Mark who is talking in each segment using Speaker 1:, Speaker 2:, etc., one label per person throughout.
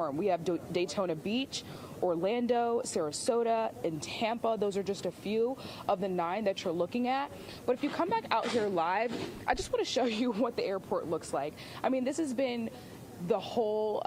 Speaker 1: storm. We have Daytona Beach, Orlando, Sarasota, and Tampa. Those are just a few of the 9 that you're looking at. But if you come back out here live, I just want to show you what the airport looks like. I mean, this has been the whole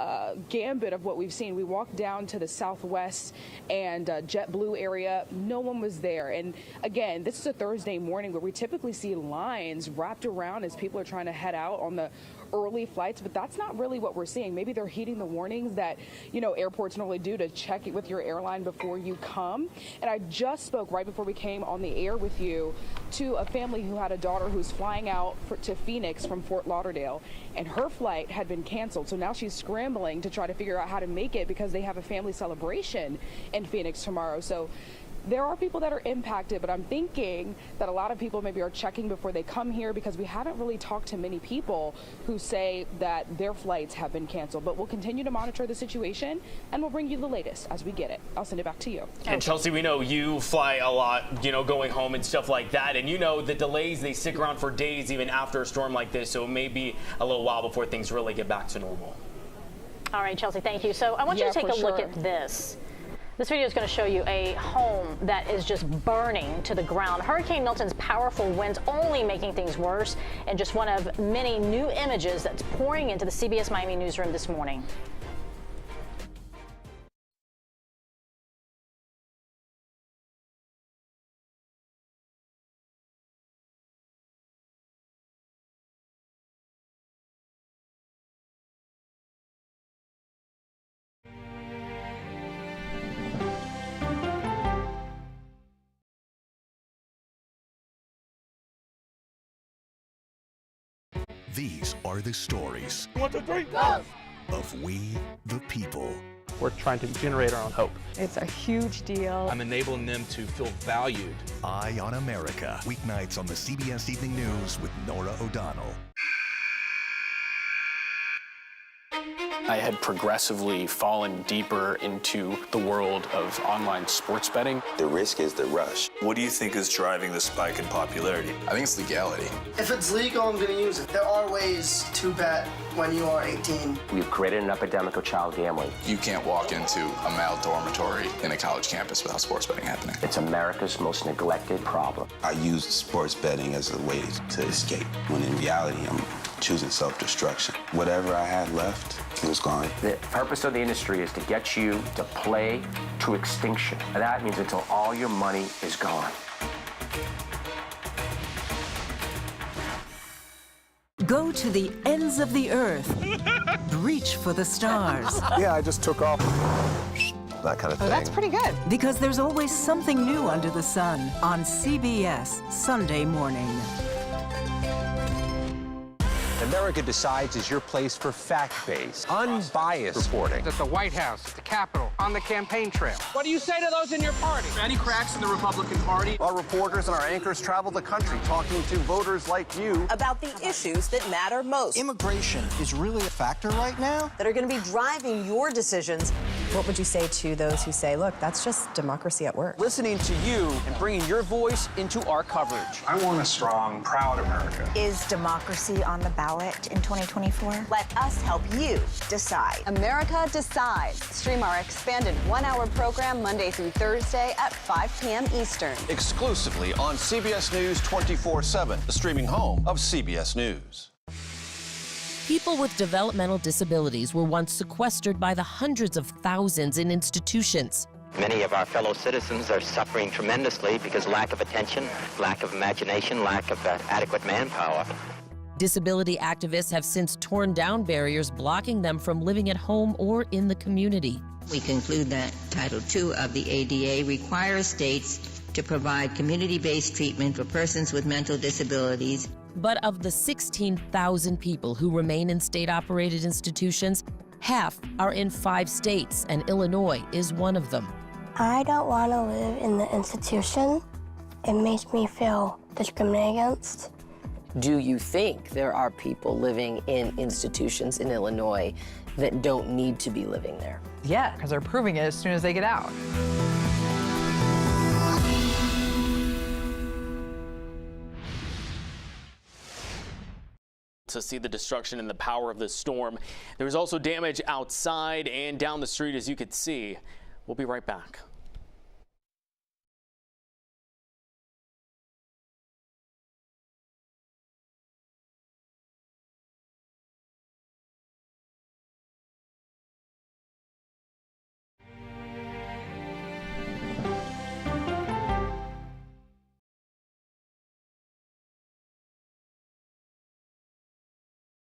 Speaker 1: gambit of what we've seen. We walked down to the Southwest and JetBlue area. No one was there. And again, this is a Thursday morning where we typically see lines wrapped around as people are trying to head out on the early flights, but that's not really what we're seeing. Maybe they're heeding the warnings that, you know, airports normally do to check it with your airline before you come. And I just spoke right before we came on the air with you to a family who had a daughter who's flying out to Phoenix from Fort Lauderdale, and her flight had been canceled. So now she's scrambling to try to figure out how to make it because they have a family celebration in Phoenix tomorrow. So there are people that are impacted, but I'm thinking that a lot of people maybe are checking before they come here because we haven't really talked to many people who say that their flights have been canceled. But we'll continue to monitor the situation and we'll bring you the latest as we get it. I'll send it back to you.
Speaker 2: And Chelsea, we know you fly a lot, you know, going home and stuff like that. And you know the delays, they stick around for days even after a storm like this. So it may be a little while before things really get back to normal.
Speaker 3: All right, Chelsea, thank you. So I want you to take a look at this. This video is going to show you a home that is just burning to the ground. Hurricane Milton's powerful winds only making things worse, and just one of many new images that's pouring into the CBS Miami newsroom this morning.
Speaker 4: These are the stories
Speaker 5: 1, 2, 3, go!
Speaker 4: of we the people.
Speaker 5: We're trying to generate our own hope.
Speaker 6: It's a huge deal.
Speaker 7: I'm enabling them to feel valued.
Speaker 4: Eye on America, weeknights on the CBS Evening News with Nora O'Donnell.
Speaker 8: I had progressively fallen deeper into the world of online sports betting.
Speaker 9: The risk is the rush.
Speaker 10: What do you think is driving the spike in popularity?
Speaker 11: I think it's legality.
Speaker 12: If it's legal, I'm going to use it. There are ways to bet when you are 18.
Speaker 9: We've created an epidemic of child gambling.
Speaker 11: You can't walk into a male dormitory in a college campus without sports betting happening.
Speaker 9: It's America's most neglected problem.
Speaker 13: I used sports betting as a way to escape, when in reality, I'm choosing self-destruction. Whatever I had left, it was gone.
Speaker 9: The purpose of the industry is to get you to play to extinction. And that means until all your money is gone.
Speaker 14: Go to the ends of the earth. Reach for the stars.
Speaker 15: Yeah, I just took off. That kind of thing.
Speaker 6: Oh, that's pretty good.
Speaker 14: Because there's always something new under the sun on CBS Sunday morning.
Speaker 16: America Decides is your place for fact-based, unbiased reporting.
Speaker 17: At the White House, at the Capitol, on the campaign trail. What do you say to those in your party?
Speaker 18: Any cracks in the Republican Party?
Speaker 19: Our reporters and our anchors travel the country talking to voters like you
Speaker 20: about the issues that matter most.
Speaker 21: Immigration is really a factor right now
Speaker 20: that are going to be driving your decisions.
Speaker 22: What would you say to those who say, look, that's just democracy at work?
Speaker 19: Listening to you and bringing your voice into our coverage.
Speaker 23: I want a strong, proud America.
Speaker 24: Is democracy on the ballot in 2024?
Speaker 20: Let us help you decide.
Speaker 25: America Decides. Stream our expanded one-hour program Monday through Thursday at 5 p.m. Eastern.
Speaker 19: Exclusively on CBS News 24/7, the streaming home of CBS News.
Speaker 26: People with developmental disabilities were once sequestered by the hundreds of thousands in institutions.
Speaker 27: Many of our fellow citizens are suffering tremendously because lack of attention, lack of imagination, lack of adequate manpower.
Speaker 26: Disability activists have since torn down barriers blocking them from living at home or in the community.
Speaker 28: We conclude that Title II of the ADA requires states to provide community-based treatment for persons with mental disabilities.
Speaker 26: But of the 16,000 people who remain in state-operated institutions, half are in 5 states, and Illinois is one of them.
Speaker 29: I don't want to live in the institution. It makes me feel discriminated against.
Speaker 30: Do you think there are people living in institutions in Illinois that don't need to be living there?
Speaker 6: Yeah, because they're proving it as soon as they get out.
Speaker 1: to see the destruction and the power of this storm. There was also damage outside and down the street, as you could see. We'll be right back.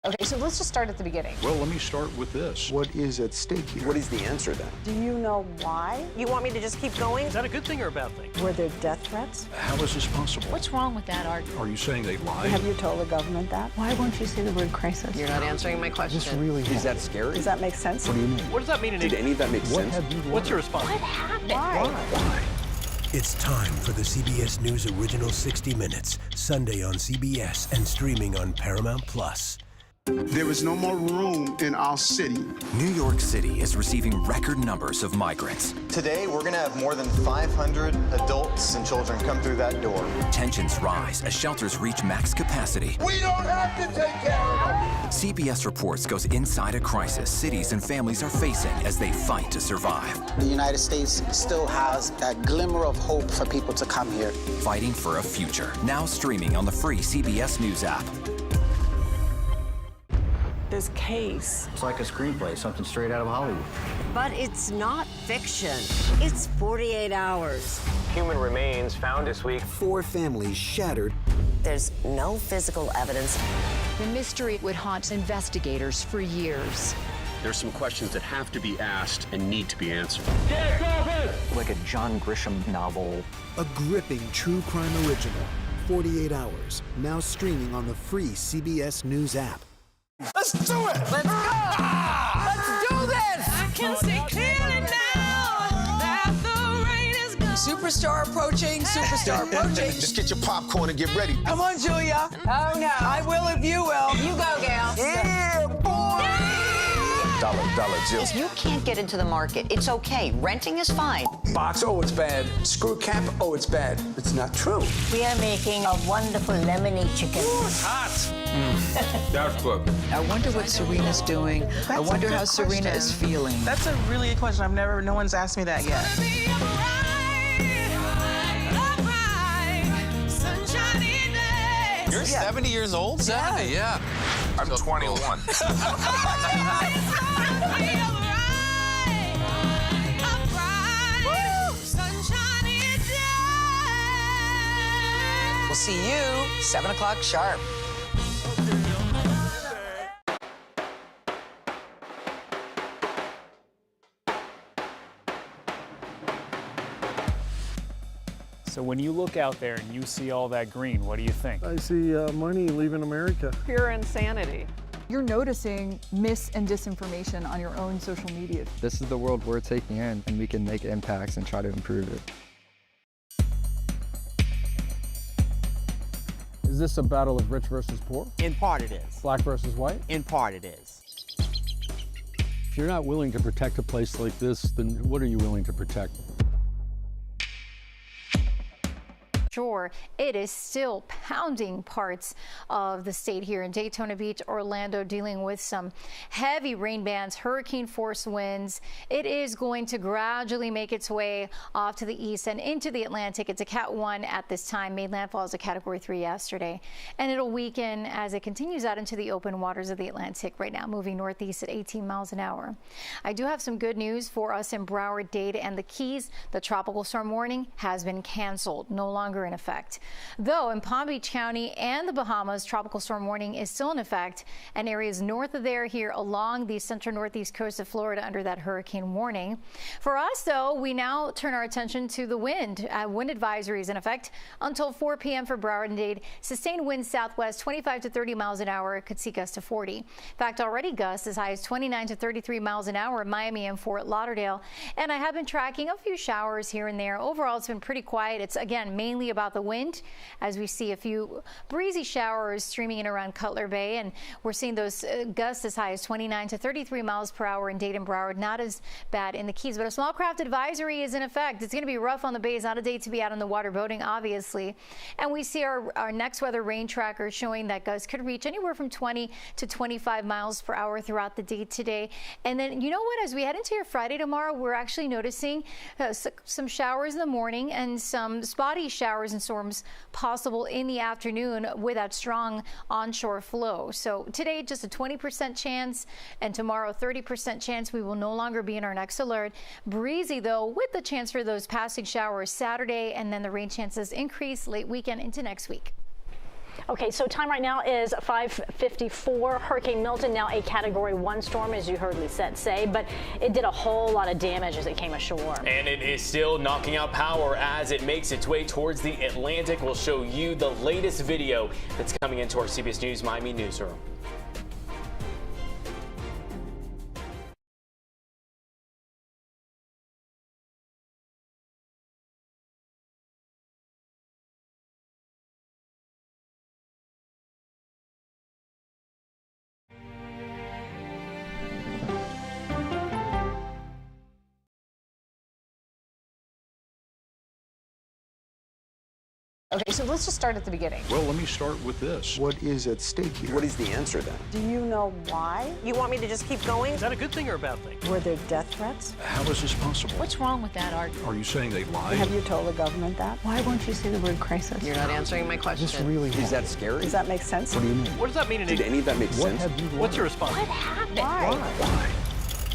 Speaker 6: Okay, so let's just start at the beginning.
Speaker 2: Well, let me start with this. What is at stake here?
Speaker 15: What is the answer then?
Speaker 20: Do you know why? You want me to just keep going?
Speaker 2: Is that a good thing or a bad thing?
Speaker 22: Were there death threats?
Speaker 2: How is this possible?
Speaker 6: What's wrong with that argument?
Speaker 2: Are you saying they lied?
Speaker 22: Have you told the government that?
Speaker 6: Why won't you say the word crisis?
Speaker 30: You're not answering my question.
Speaker 2: This really
Speaker 15: Is that scary?
Speaker 22: Does that make sense?
Speaker 2: What do you mean?
Speaker 17: What does that mean in
Speaker 15: Did any of that make sense?
Speaker 17: What's your response?
Speaker 6: What happened?
Speaker 2: Why?
Speaker 3: It's time for the CBS News Original 60 Minutes, Sunday on CBS and streaming on Paramount Plus.
Speaker 4: There is no more room in our city.
Speaker 5: New York City is receiving record numbers of migrants.
Speaker 21: Today, we're going to have more than 500 adults and children come through that door.
Speaker 5: Tensions rise as shelters reach max capacity.
Speaker 4: We don't have to take care of them.
Speaker 5: CBS Reports goes inside a crisis cities and families are facing as they fight to survive.
Speaker 7: The United States still has that glimmer of hope for people to come here.
Speaker 5: Fighting for a future. Now streaming on the free CBS News app.
Speaker 8: This case.
Speaker 10: It's like a screenplay, something straight out of Hollywood.
Speaker 11: But it's not fiction. It's 48 hours.
Speaker 23: Human remains found this week.
Speaker 10: 4 families shattered.
Speaker 11: There's no physical evidence.
Speaker 12: The mystery would haunt investigators for years.
Speaker 31: There's some questions that have to be asked and need to be answered.
Speaker 10: Like a John Grisham novel.
Speaker 32: A gripping true crime original. 48 hours. Now streaming on the free CBS News app.
Speaker 4: Let's do it!
Speaker 11: Let's go! Let's do this!
Speaker 33: I can see clearly now that the rain is gone.
Speaker 11: Superstar approaching, superstar approaching.
Speaker 4: Just get your popcorn and get ready.
Speaker 11: Come on, Julia. Oh, no. I will if you will. You go, gal.
Speaker 4: Yeah, boy!
Speaker 7: Dollar Jill.
Speaker 11: If you can't get into the market, it's okay. Renting is fine.
Speaker 4: Box, oh, it's bad. Screw cap, oh, it's bad. It's not true.
Speaker 11: We are making a wonderful lemony chicken.
Speaker 4: Ooh, it's hot.
Speaker 10: That's good.
Speaker 11: I wonder what Serena's doing. I wonder how Serena is feeling.
Speaker 8: That's a really good question. No one's asked me that yet.
Speaker 19: You're 70 years old? 70, yeah.
Speaker 4: I'm 21.
Speaker 11: We'll see you 7 o'clock sharp.
Speaker 33: So when you look out there and you see all that green, what do you think?
Speaker 2: I see money leaving America.
Speaker 6: Pure insanity. You're noticing mis and disinformation on your own social media.
Speaker 34: This is the world we're taking in, and we can make impacts and try to improve it.
Speaker 2: Is this a battle of rich versus poor?
Speaker 17: In part it is.
Speaker 2: Black versus white?
Speaker 17: In part it is.
Speaker 2: If you're not willing to protect a place like this, then what are you willing to protect?
Speaker 35: Sure, it is still pounding parts of the state here in Daytona Beach, Orlando, dealing with some heavy rain bands, hurricane force winds. It is going to gradually make its way off to the east and into the Atlantic. It's a Cat 1 at this time, made landfall as a Category 3 yesterday, and it'll weaken as it continues out into the open waters of the Atlantic right now, moving northeast at 18 miles an hour. I do have some good news for us in Broward, Dade, and the Keys. The tropical storm warning has been canceled, no longer in effect. Though in Palm Beach County and the Bahamas, tropical storm warning is still in effect, and areas north of there here along the central northeast coast of Florida under that hurricane warning. For us, though, we now turn our attention to the wind. Wind advisory is in effect until 4 p.m. for Broward and Dade. Sustained winds southwest 25 to 30 miles an hour, could see gusts to 40. In fact, already gusts as high as 29 to 33 miles an hour in Miami and Fort Lauderdale. And I have been tracking a few showers here and there. Overall, it's been pretty quiet. It's again mainly talking about the wind as we see a few breezy showers streaming in around Cutler Bay, and we're seeing those gusts as high as 29 to 33 miles per hour in Dade and Broward. Not as bad in the Keys, but a small craft advisory is in effect. It's going to be rough on the bay. It's not a day to be out on the water boating, obviously. And we see our next weather rain tracker showing that gusts could reach anywhere from 20 to 25 miles per hour throughout the day today. And then, you know what, as we head into your Friday tomorrow, we're actually noticing some showers in the morning and some spotty showers and storms possible in the afternoon with that strong onshore flow. So today, just a 20% chance, and tomorrow, 30% chance. We will no longer be in our next alert. Breezy, though, with the chance for those passing showers Saturday, and then the rain chances increase late weekend into next week.
Speaker 1: Okay, so time right now is 5:54. Hurricane Milton, now a Category 1 storm, as you heard Lisette say, but it did a whole lot of damage as it came ashore.
Speaker 9: And it is still knocking out power as it makes its way towards the Atlantic. We'll show you the latest video that's coming into our CBS News Miami newsroom.
Speaker 13: Okay, so let's just start at the beginning.
Speaker 14: Well, let me start with this. What is at stake here?
Speaker 19: What is the answer then?
Speaker 13: Do you know why?
Speaker 8: You want me to just keep going?
Speaker 14: Is that a good thing or a bad thing?
Speaker 13: Were there death threats?
Speaker 14: How is this possible?
Speaker 12: What's wrong with that argument?
Speaker 14: Are you saying they lied?
Speaker 13: Have you told the government that?
Speaker 8: Why won't you say the word crisis?
Speaker 13: You're not answering my question.
Speaker 14: Is this really
Speaker 19: Is that scary?
Speaker 13: Does that make sense?
Speaker 14: What do you mean?
Speaker 13: What does that mean?
Speaker 19: Did any of that make sense?
Speaker 14: What's your response?
Speaker 13: What happened? Why?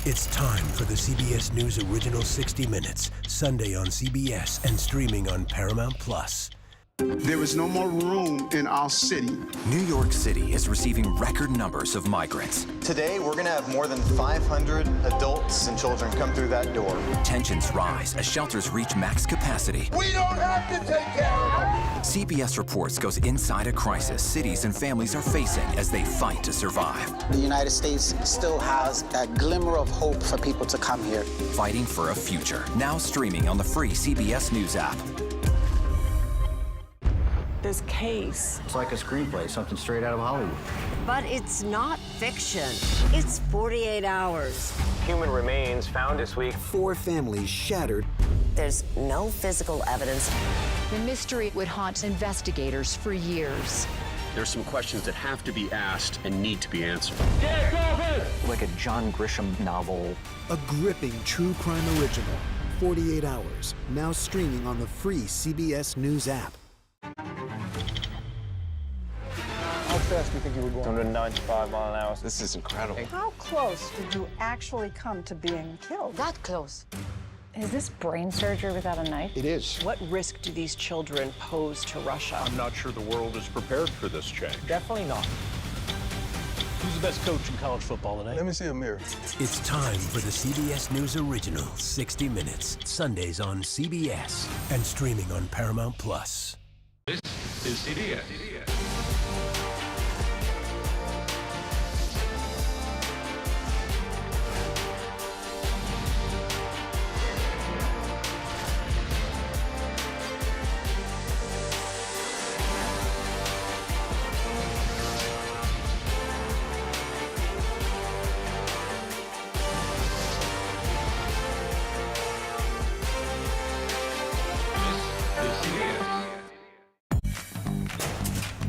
Speaker 3: It's time for the CBS News Original 60 Minutes, Sunday on CBS and streaming on Paramount Plus.
Speaker 16: There is no more room in our city.
Speaker 5: New York City is receiving record numbers of migrants.
Speaker 21: Today, we're going to have more than 500 adults and children come through that door.
Speaker 5: Tensions rise as shelters reach max capacity.
Speaker 16: We don't have to take care of them.
Speaker 5: CBS Reports goes inside a crisis cities and families are facing as they fight to survive.
Speaker 7: The United States still has that glimmer of hope for people to come here.
Speaker 5: Fighting for a future. Now streaming on the free CBS News app.
Speaker 8: This case.
Speaker 10: It's like a screenplay, something straight out of Hollywood.
Speaker 11: But it's not fiction. It's 48 hours.
Speaker 23: Human remains found this week.
Speaker 32: 4 families shattered.
Speaker 11: There's no physical evidence.
Speaker 12: The mystery would haunt investigators for years.
Speaker 31: There's some questions that have to be asked and need to be answered.
Speaker 10: Like a John Grisham novel.
Speaker 32: A gripping true crime original. 48 hours. Now streaming on the free CBS News app.
Speaker 21: How fast do you think you were going? 195 miles an hour.
Speaker 19: This is incredible.
Speaker 13: How close did you actually come to being killed?
Speaker 12: That close.
Speaker 1: Is this brain surgery without a knife?
Speaker 14: It is.
Speaker 8: What risk do these children pose to Russia?
Speaker 14: I'm not sure the world is prepared for this change.
Speaker 8: Definitely not.
Speaker 14: Who's the best coach in college football today?
Speaker 21: Let me see a mirror.
Speaker 3: It's time for the CBS News Original 60 Minutes, Sundays on CBS and streaming on Paramount Plus.
Speaker 31: This is CBS.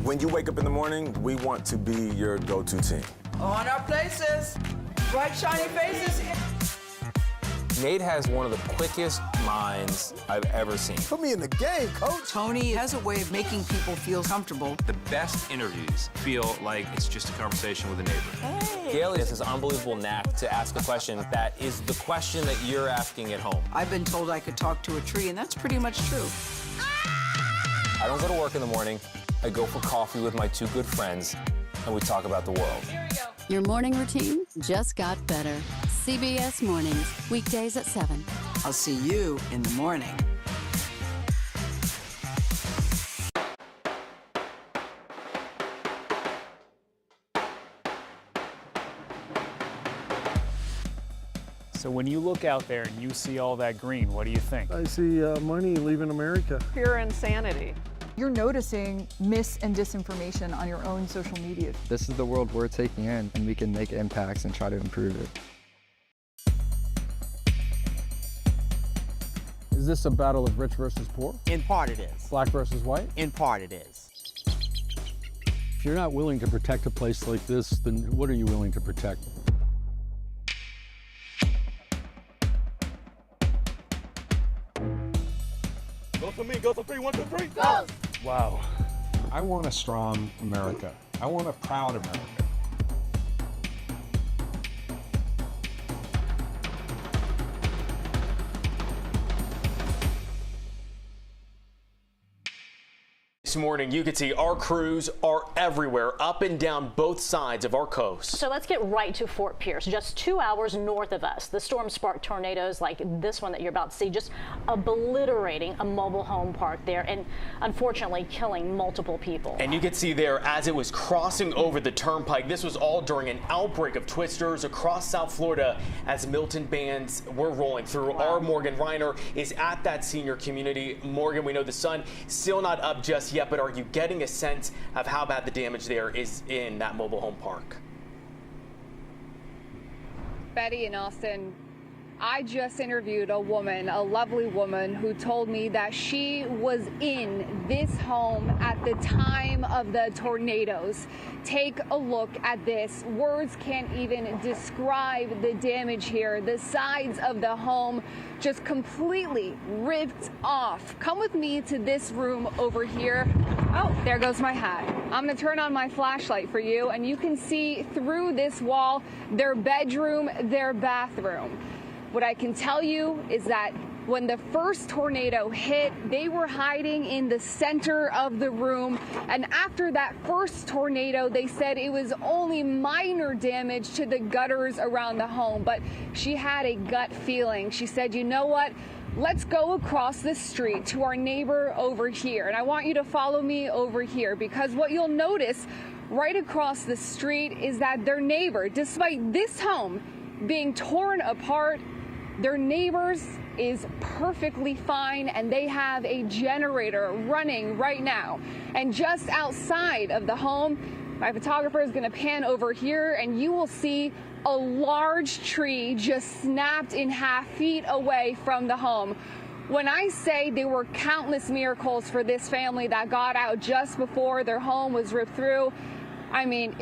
Speaker 18: When you wake up in the morning, we want to be your go-to team.
Speaker 8: On our places. Bright, shiny faces.
Speaker 9: Nate has one of the quickest minds I've ever seen.
Speaker 32: Put me in the game, coach.
Speaker 8: Tony has a way of making people feel comfortable.
Speaker 31: The best interviews feel like it's just a conversation with a neighbor.
Speaker 8: Hey.
Speaker 9: Gail has this unbelievable knack to ask a question that is the question that you're asking at home.
Speaker 8: I've been told I could talk to a tree, and that's pretty much true.
Speaker 9: I don't go to work in the morning. I go for coffee with my 2 good friends, and we talk about the world.
Speaker 20: Your morning routine just got better. CBS Mornings, weekdays at 7.
Speaker 8: I'll see you in the morning.
Speaker 2: So when you look out there and you see all that green, what do you think?
Speaker 4: I see money leaving America.
Speaker 8: Pure insanity.
Speaker 6: You're noticing mis and disinformation on your own social media.
Speaker 15: This is the world we're taking in, and we can make impacts and try to improve it.
Speaker 4: Is this a battle of rich versus poor?
Speaker 17: In part it is.
Speaker 4: Black versus white?
Speaker 17: In part it is.
Speaker 14: If you're not willing to protect a place like this, then what are you willing to protect?
Speaker 18: Go for me, go for 3, 1, 2, 3,
Speaker 17: go!
Speaker 4: Wow. I want a strong America. I want a proud America.
Speaker 9: This morning, you can see our crews are everywhere, up and down both sides of our coast.
Speaker 1: So let's get right to Fort Pierce, just 2 hours north of us. The storm sparked tornadoes like this one that you're about to see, just obliterating a mobile home park there and unfortunately killing multiple people.
Speaker 9: And you can see there as it was crossing over the turnpike, this was all during an outbreak of twisters across South Florida as Milton bands were rolling through. Wow. Our Morgan Reiner is at that senior community. Morgan, we know the sun still not up just yet, but are you getting a sense of how bad the damage there is in that mobile home park?
Speaker 22: Betty and Austin, I just interviewed a woman, a lovely woman, who told me that she was in this home at the time of the tornadoes. Take a look at this. Words can't even describe the damage here. The sides of the home just completely ripped off. Come with me to this room over here. Oh, there goes my hat. I'm gonna turn on my flashlight for you, and you can see through this wall their bedroom, their bathroom. What I can tell you is that when the first tornado hit, they were hiding in the center of the room. And after that first tornado, they said it was only minor damage to the gutters around the home. But she had a gut feeling. She said, you know what? Let's go across the street to our neighbor over here. And I want you to follow me over here, because what you'll notice right across the street is that their neighbor, despite this home being torn apart, their neighbors is perfectly fine, and they have a generator running right now. And just outside of the home, my photographer is going to pan over here, and you will see a large tree just snapped in half feet away from the home. When I say there were countless miracles for this family that got out just before their home was ripped through, I mean,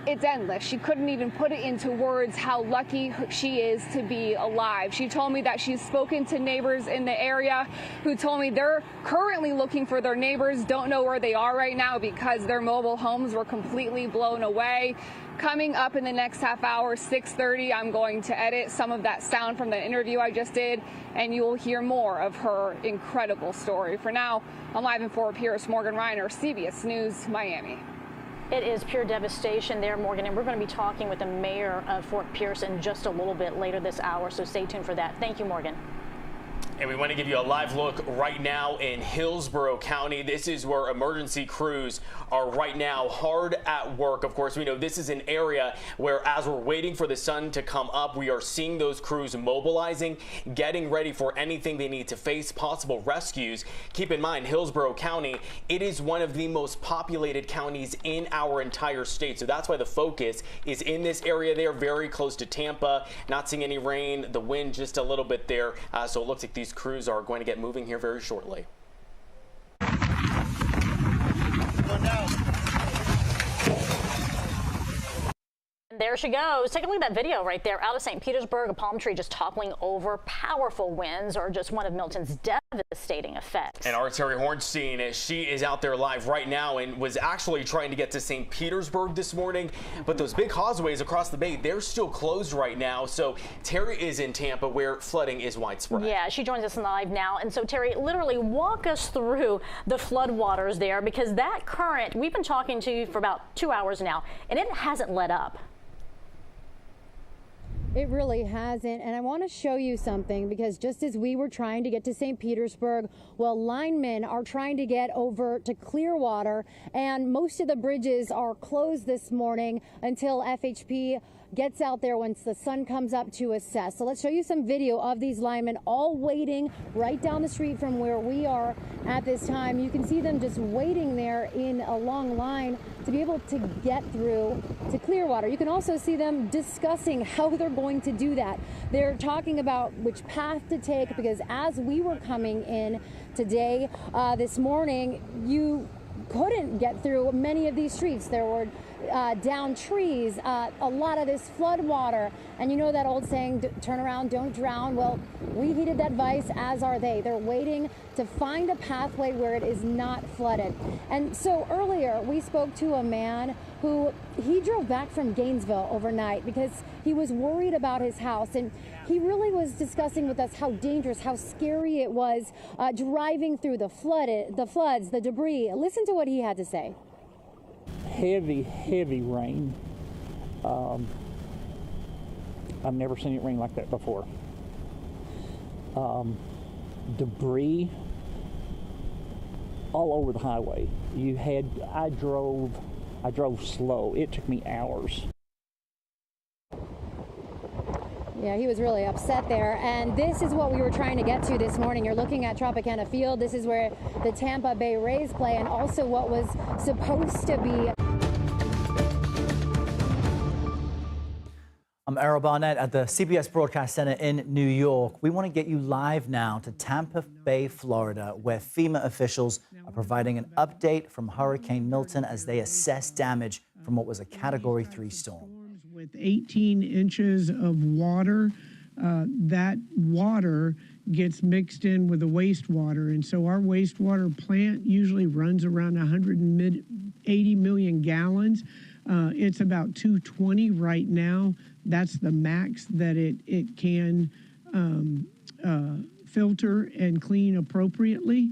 Speaker 22: it's endless. She couldn't even put it into words how lucky she is to be alive. She told me that she's spoken to neighbors in the area who told me they're currently looking for their neighbors, don't know where they are right now because their mobile homes were completely blown away. Coming up in the next half hour, 6:30, I'm going to edit some of that sound from the interview I just did, and you will hear more of her incredible story. For now, I'm live in Fort Pierce. Morgan Reiner, CBS News, Miami.
Speaker 1: It is pure devastation there, Morgan, and we're going to be talking with the mayor of Fort Pierce in just a little bit later this hour, so stay tuned for that. Thank you, Morgan.
Speaker 9: And we want to give you a live look right now in Hillsborough County. This is where emergency crews are right now hard at work. Of course, we know this is an area where, as we're waiting for the sun to come up, we are seeing those crews mobilizing, getting ready for anything they need to face, possible rescues. Keep in mind, Hillsborough County, it is one of the most populated counties in our entire state. So that's why the focus is in this area there, very close to Tampa. Not seeing any rain, the wind just a little bit there. So it looks like these crews are going to get moving here very shortly.
Speaker 1: There she goes. Take a look at that video right there out of St. Petersburg. A palm tree just toppling over. Powerful winds are just one of Milton's devastating effects.
Speaker 9: And our Terry Hornstein, she is out there live right now and was actually trying to get to St. Petersburg this morning. But those big causeways across the bay, they're still closed right now. So Terry is in Tampa where flooding is widespread.
Speaker 1: Yeah, she joins us live now. And so Terry, literally walk us through the floodwaters there, because that current, we've been talking to you for about 2 hours now, and it hasn't let up.
Speaker 24: It really hasn't, and I want to show you something, because just as we were trying to get to St. Petersburg, well, linemen are trying to get over to Clearwater, and most of the bridges are closed this morning until FHP gets out there once the sun comes up to assess. So let's show you some video of these linemen all waiting right down the street from where we are at this time. You can see them just waiting there in a long line to be able to get through to Clearwater. You can also see them discussing how they're going to do that. They're talking about which path to take, because as we were coming in today, this morning, you couldn't get through many of these streets. There were down trees, a lot of this flood water, and you know that old saying, turn around, don't drown. Well, we heeded that advice, as are they. They're waiting to find a pathway where it is not flooded. And so earlier we spoke to a man who he drove back from Gainesville overnight because he was worried about his house, and he really was discussing with us how dangerous, how scary it was driving through the floods, the debris. Listen to what he had to say.
Speaker 5: Heavy rain. I've never seen it rain like that before. Debris all over the highway. I drove slow. It took me hours.
Speaker 24: Yeah, he was really upset there. And this is what we were trying to get to this morning. You're looking at Tropicana Field. This is where the Tampa Bay Rays play, and also what was supposed to be.
Speaker 7: I'm Errol Barnett at the CBS Broadcast Center in New York. We want to get you live now to Tampa Bay, Florida, where FEMA officials are providing an update from Hurricane Milton as they assess damage from what was a Category 3 storm.
Speaker 11: With 18 inches of water, that water gets mixed in with the wastewater. And so our wastewater plant usually runs around 180 million gallons. It's about 220 right now. That's the max that it can filter and clean appropriately.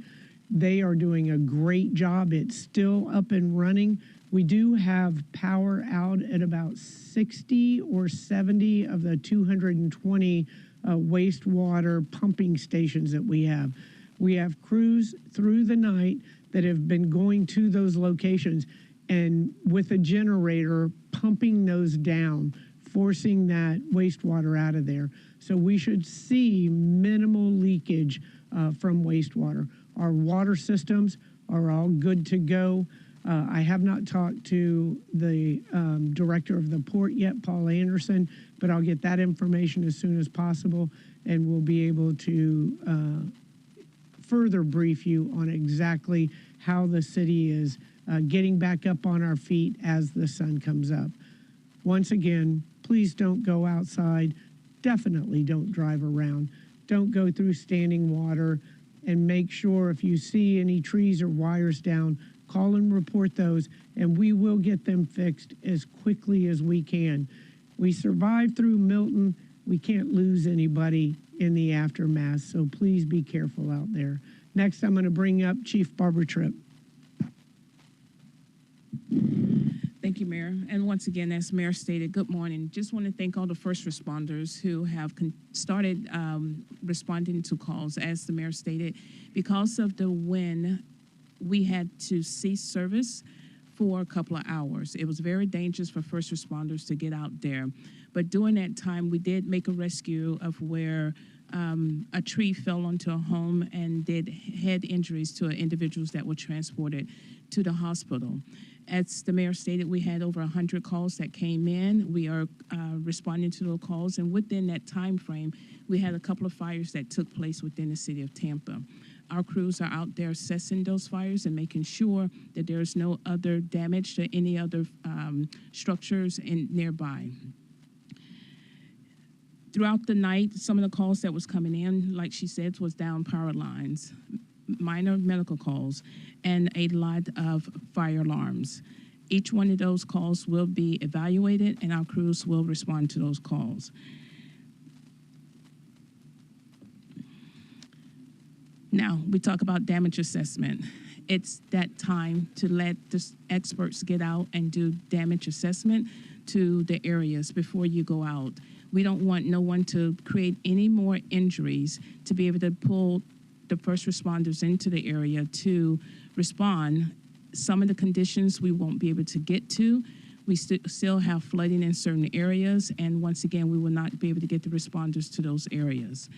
Speaker 11: They are doing a great job. It's still up and running. We do have power out at about 60 or 70 of the 220 wastewater pumping stations that we have. We have crews through the night that have been going to those locations and with a generator pumping those down, forcing that wastewater out of there. So we should see minimal leakage from wastewater. Our water systems are all good to go. I have not talked to the director of the port yet, Paul Anderson, but I'll get that information as soon as possible, and we'll be able to further brief you on exactly how the city is getting back up on our feet as the sun comes up. Once again, please don't go outside. Definitely don't drive around. Don't go through standing water, and make sure if you see any trees or wires down, call and report those, and we will get them fixed as quickly as we can. We survived through Milton. We can't lose anybody in the aftermath, so please be careful out there. Next, I'm going to bring up Chief Barbara Tripp.
Speaker 16: Thank you, Mayor. And once again, as Mayor stated, good morning. Just want to thank all the first responders who have started responding to calls. As the Mayor stated, because of the wind, we had to cease service for a couple of hours. It was very dangerous for first responders to get out there. But during that time, we did make a rescue of where a tree fell onto a home and did head injuries to individuals that were transported to the hospital. As the Mayor stated, we had over 100 calls that came in. We are responding to those calls, and within that time frame, we had a couple of fires that took place within the city of Tampa. Our crews are out there assessing those fires and making sure that there's no other damage to any other structures nearby. Throughout the night, some of the calls that was coming in, like she said, was down power lines, minor medical calls, and a lot of fire alarms. Each one of those calls will be evaluated, and our crews will respond to those calls. Now, we talk about damage assessment. It's that time to let the experts get out and do damage assessment to the areas before you go out. We don't want no one to create any more injuries, to be able to pull the first responders into the area to respond. Some of the conditions we won't be able to get to. We still have flooding in certain areas, and once again, we will not be able to get the responders to those areas.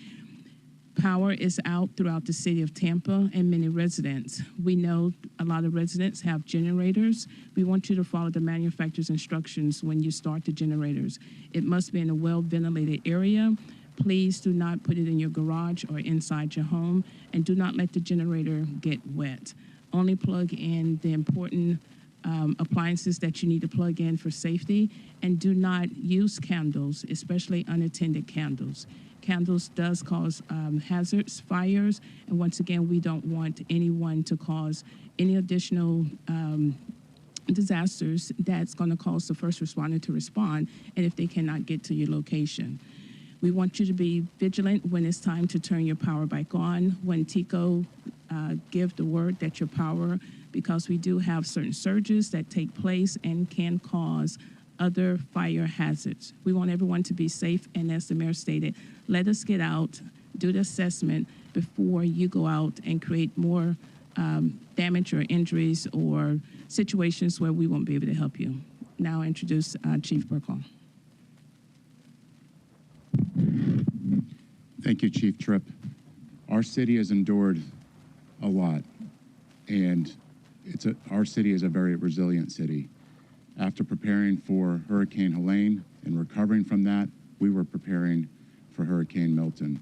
Speaker 16: Power is out throughout the city of Tampa and many residents. We know a lot of residents have generators. We want you to follow the manufacturer's instructions when you start the generators. It must be in a well-ventilated area. Please do not put it in your garage or inside your home, and do not let the generator get wet. Only plug in the important appliances that you need to plug in for safety, and do not use candles, especially unattended candles. Candles does cause hazards, fires, and once again, we don't want anyone to cause any additional disasters that's going to cause the first responder to respond, and if they cannot get to your location. We want you to be vigilant when it's time to turn your power back on, when TECO give the word that your power, because we do have certain surges that take place and can cause other fire hazards. We want everyone to be safe, and as the mayor stated, let us get out, do the assessment before you go out and create more damage or injuries or situations where we won't be able to help you. Now I introduce Chief Burkle.
Speaker 10: Thank you, Chief Tripp. Our city has endured a lot, and our city is a very resilient city. After preparing for Hurricane Helene and recovering from that, we were preparing for Hurricane Milton.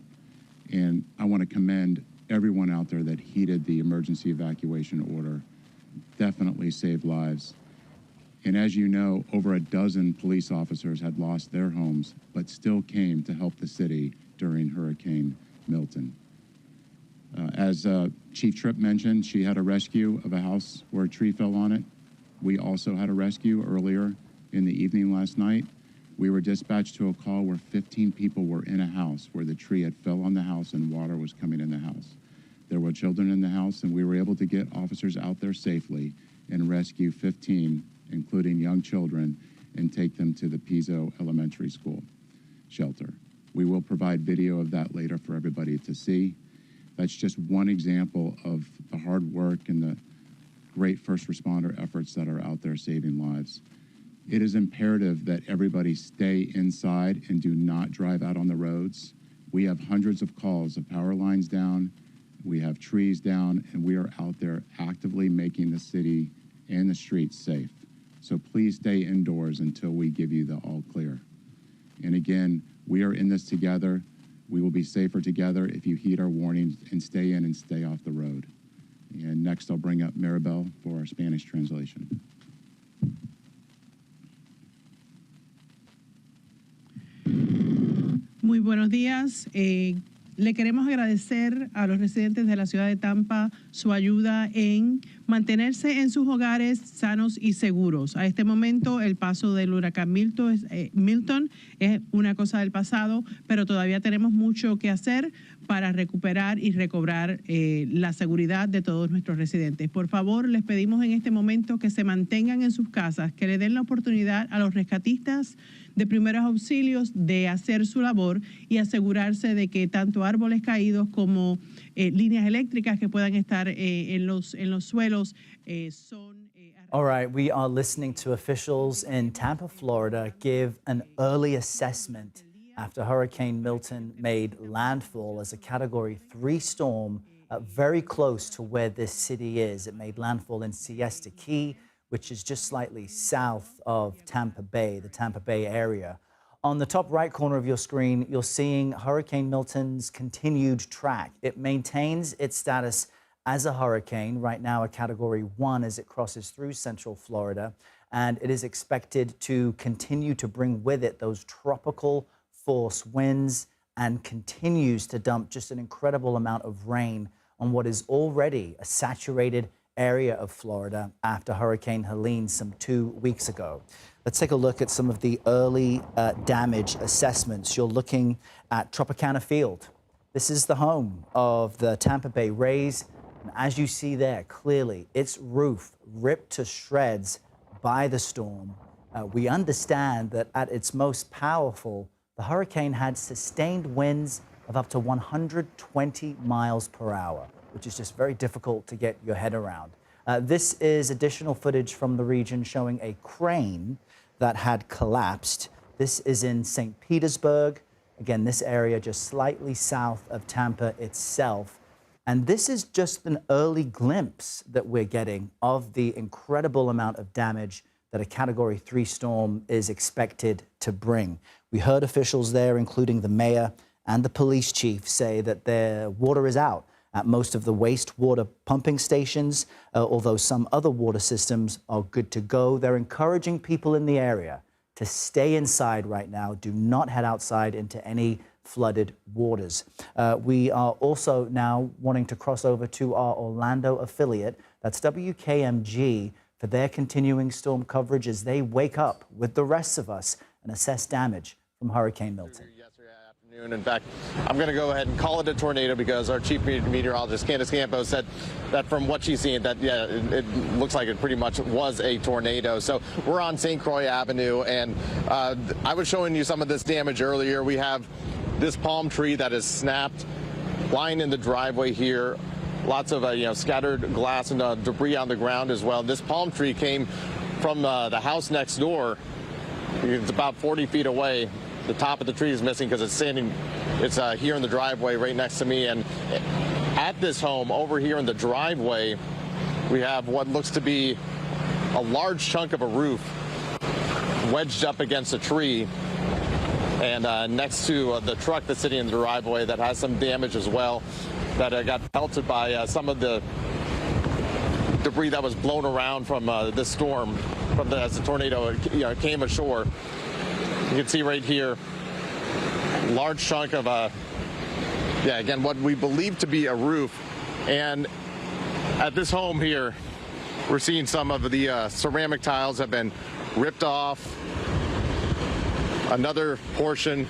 Speaker 10: And I want to commend everyone out there that heeded the emergency evacuation order. Definitely saved lives. And as you know, over a dozen police officers had lost their homes, but still came to help the city during Hurricane Milton. As Chief Tripp mentioned, she had a rescue of a house where a tree fell on it. We also had a rescue earlier in the evening last night. We were dispatched to a call where 15 people were in a house where the tree had fell on the house and water was coming in the house. There were children in the house, and we were able to get officers out there safely and rescue 15, including young children, and take them to the Piso Elementary School shelter. We will provide video of that later for everybody to see. That's just one example of the hard work and the great first responder efforts that are out there saving lives. It is imperative that everybody stay inside and do not drive out on the roads. We have hundreds of calls of power lines down, we have trees down, and we are out there actively making the city and the streets safe. So please stay indoors until we give you the all clear. And again, we are in this together. We will be safer together if you heed our warnings and stay in and stay off the road. And next, I'll bring up Maribel for our Spanish translation.
Speaker 11: Muy buenos días. Le queremos agradecer a los residentes de la ciudad de Tampa su ayuda en mantenerse en sus hogares sanos y seguros. A este momento, el paso del huracán Milton es una cosa del pasado, pero todavía tenemos mucho que hacer para recuperar y recobrar la seguridad de todos nuestros residentes. Por favor, les pedimos en este momento que se mantengan en sus casas, que le den la oportunidad a los rescatistas de primeros auxilios de hacer su labor y asegurarse de que tanto árboles caídos como líneas eléctricas que puedan estar en los suelos son...
Speaker 7: All right, we are listening to officials in Tampa, Florida give an early assessment after Hurricane Milton made landfall as a Category 3 storm very close to where this city is. It made landfall in Siesta Key, which is just slightly south of Tampa Bay, the Tampa Bay area. On the top right corner of your screen, you're seeing Hurricane Milton's continued track. It maintains its status as a hurricane, right now a Category 1 as it crosses through central Florida, and it is expected to continue to bring with it those tropical force winds and continues to dump just an incredible amount of rain on what is already a saturated area of Florida after Hurricane Helene some 2 weeks ago. Let's take a look at some of the early damage assessments. You're looking at Tropicana Field. This is the home of the Tampa Bay Rays. And as you see there, clearly, its roof ripped to shreds by the storm. We understand that at its most powerful, the hurricane had sustained winds of up to 120 miles per hour, which is just very difficult to get your head around. This is additional footage from the region showing a crane that had collapsed. This is in St. Petersburg. Again, this area just slightly south of Tampa itself. And this is just an early glimpse that we're getting of the incredible amount of damage that a Category 3 storm is expected to bring. We heard officials there, including the mayor and the police chief, say that their water is out at most of the wastewater pumping stations, although some other water systems are good to go. They're encouraging people in the area to stay inside right now. Do not head outside into any flooded waters. We are also now wanting to cross over to our Orlando affiliate. That's WKMG for their continuing storm coverage as they wake up with the rest of us and assess damage from Hurricane Milton.
Speaker 12: In fact, I'm going to go ahead and call it a tornado because our chief meteorologist, Candace Campos, said that from what she's seen, that, yeah, it looks like it pretty much was a tornado. So we're on St. Croix Avenue, and I was showing you some of this damage earlier. We have this palm tree that is snapped, lying in the driveway here. Lots of scattered glass and debris on the ground as well. This palm tree came from the house next door. It's about 40 feet away. The top of the tree is missing because it's standing. It's here in the driveway right next to me. And at this home over here in the driveway, we have what looks to be a large chunk of a roof wedged up against a tree. And next to the truck that's sitting in the driveway that has some damage as well, that got pelted by some of the debris that was blown around from this storm, as the tornado came ashore. You can see right here, large chunk of again, what we believe to be a roof. And at this home here, we're seeing some of the ceramic tiles have been ripped off. Another portion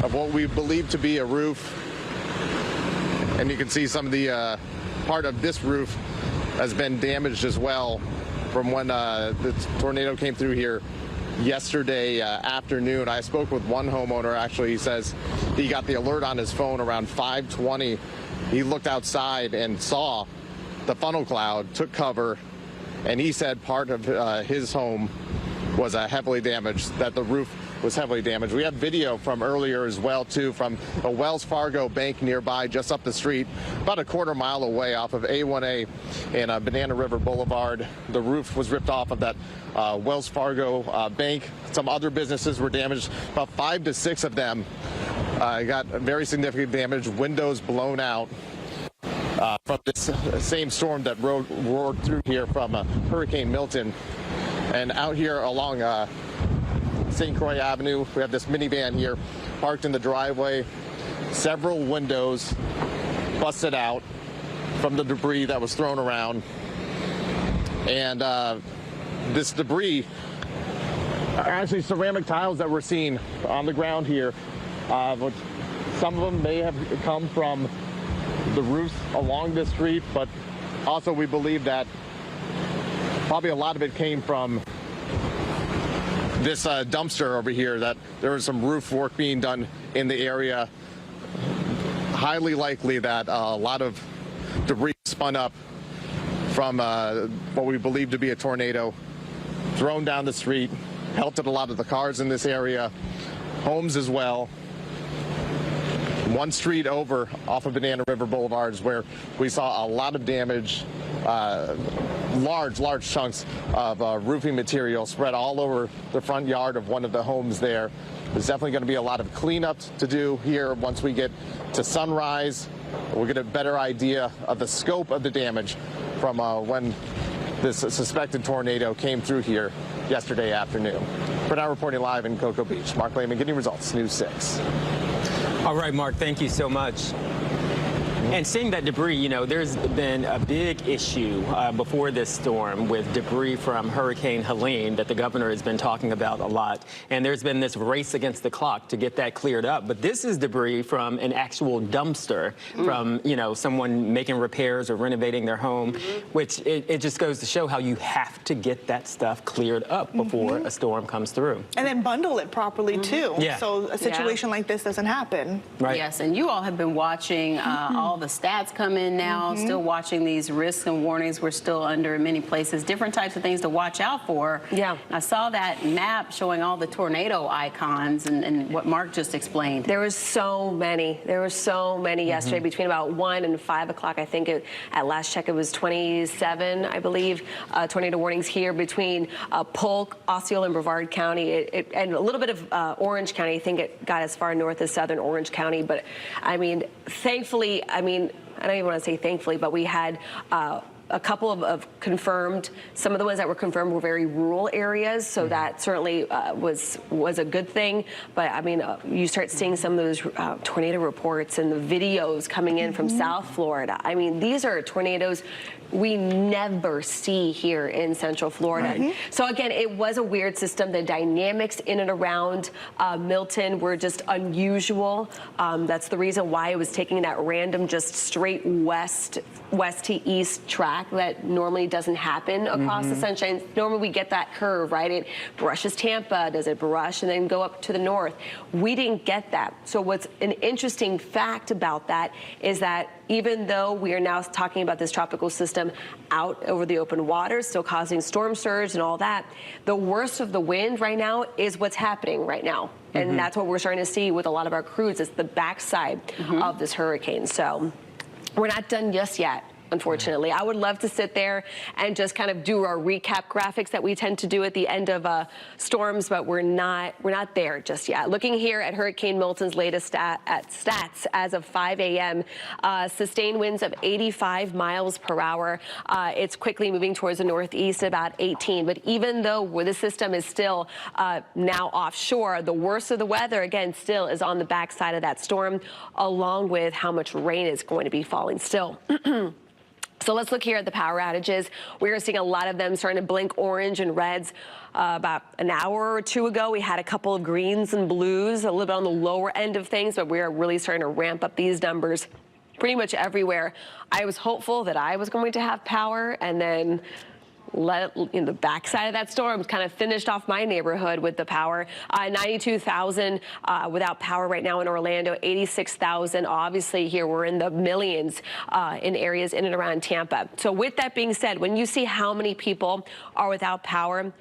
Speaker 12: of what we believe to be a roof. And you can see some of the part of this roof has been damaged as well from when the tornado came through here yesterday afternoon. I spoke with one homeowner. Actually, he says he got the alert on his phone around 5:20. He looked outside and saw the funnel cloud, took cover, and he said part of his home was heavily damaged, that the roof was heavily damaged. We have video from earlier as well, too, from a Wells Fargo bank nearby, just up the street, about a quarter mile away off of A1A and Banana River Boulevard. The roof was ripped off of that Wells Fargo bank. Some other businesses were damaged. About 5 to 6 of them got very significant damage, windows blown out from this same storm that roared through here from Hurricane Milton. And out here along St. Croix Avenue, we have this minivan here parked in the driveway. Several windows busted out from the debris that was thrown around. And this debris are actually ceramic tiles that we're seeing on the ground here. Some of them may have come from the roofs along this street, but also we believe that probably a lot of it came from this dumpster over here, that there was some roof work being done in the area. Highly likely that a lot of debris spun up from what we believe to be a tornado, thrown down the street, pelted a lot of the cars in this area, homes as well. One street over off of Banana River Boulevard is where we saw a lot of damage, large chunks of roofing material spread all over the front yard of one of the homes there. There's definitely going to be a lot of cleanup to do here once we get to sunrise. We'll get a better idea of the scope of the damage from when this suspected tornado came through here yesterday afternoon. We're now reporting live in Cocoa Beach. Mark Lehman getting results, News 6.
Speaker 13: All right, Mark, thank you so much. And seeing that debris, there's been a big issue before this storm with debris from Hurricane Helene that the governor has been talking about a lot. And there's been this race against the clock to get that cleared up. But this is debris from an actual dumpster from, someone making repairs or renovating their home, which it just goes to show how you have to get that stuff cleared up before a storm comes through.
Speaker 17: And then bundle it properly, too.
Speaker 13: Yeah.
Speaker 17: So a situation like this doesn't happen.
Speaker 13: Right.
Speaker 19: Yes, and you all have been watching all
Speaker 3: all the stats come in now, still watching these risks and warnings we're still under in many places, different types of things to watch out for.
Speaker 17: Yeah.
Speaker 3: I saw that map showing all the tornado icons and what Mark just explained.
Speaker 17: There was so many. There were so many yesterday between about 1 and 5 o'clock. I think at last check it was 27, I believe, tornado warnings here between Polk, Osceola, and Brevard County, and a little bit of Orange County. I think it got as far north as southern Orange County. But I mean, thankfully, I don't even want to say thankfully, but we had a couple of confirmed. Some of the ones that were confirmed were very rural areas, so that certainly was a good thing. But I mean, you start seeing some of those tornado reports and the videos coming in from South Florida. I mean, these are tornadoes we never see here in Central Florida. So again, it was a weird system. The dynamics in and around Milton were just unusual. That's the reason why it was taking that random, just straight west to east track that normally doesn't happen across the Sunshine. Normally we get that curve, right? It brushes Tampa, does it brush, and then go up to the north. We didn't get that. So what's an interesting fact about that is that even though we are now talking about this tropical system out over the open water, still causing storm surge and all that, the worst of the wind right now is what's happening right now. And that's what we're starting to see with a lot of our crews. It's the backside of this hurricane. So we're not done just yet. Unfortunately, I would love to sit there and just kind of do our recap graphics that we tend to do at the end of storms, but we're not there just yet. Looking here at Hurricane Milton's latest stats as of 5 a.m., sustained winds of 85 miles per hour. It's quickly moving towards the northeast, about 18. But even though the system is still now offshore, the worst of the weather, again, still is on the backside of that storm, along with how much rain is going to be falling still. So let's look here at the power outages. We are seeing a lot of them starting to blink orange and reds. About an hour or two ago, we had a couple of greens and blues, a little bit on the lower end of things, but we are really starting to ramp up these numbers pretty much everywhere. I was hopeful that I was going to have power, and then the backside of that storm kind of finished off my neighborhood with the power. 92,000 without power right now in Orlando, 86,000. Obviously here we're in the millions in areas in and around Tampa. So with that being said, when you see how many people are without power,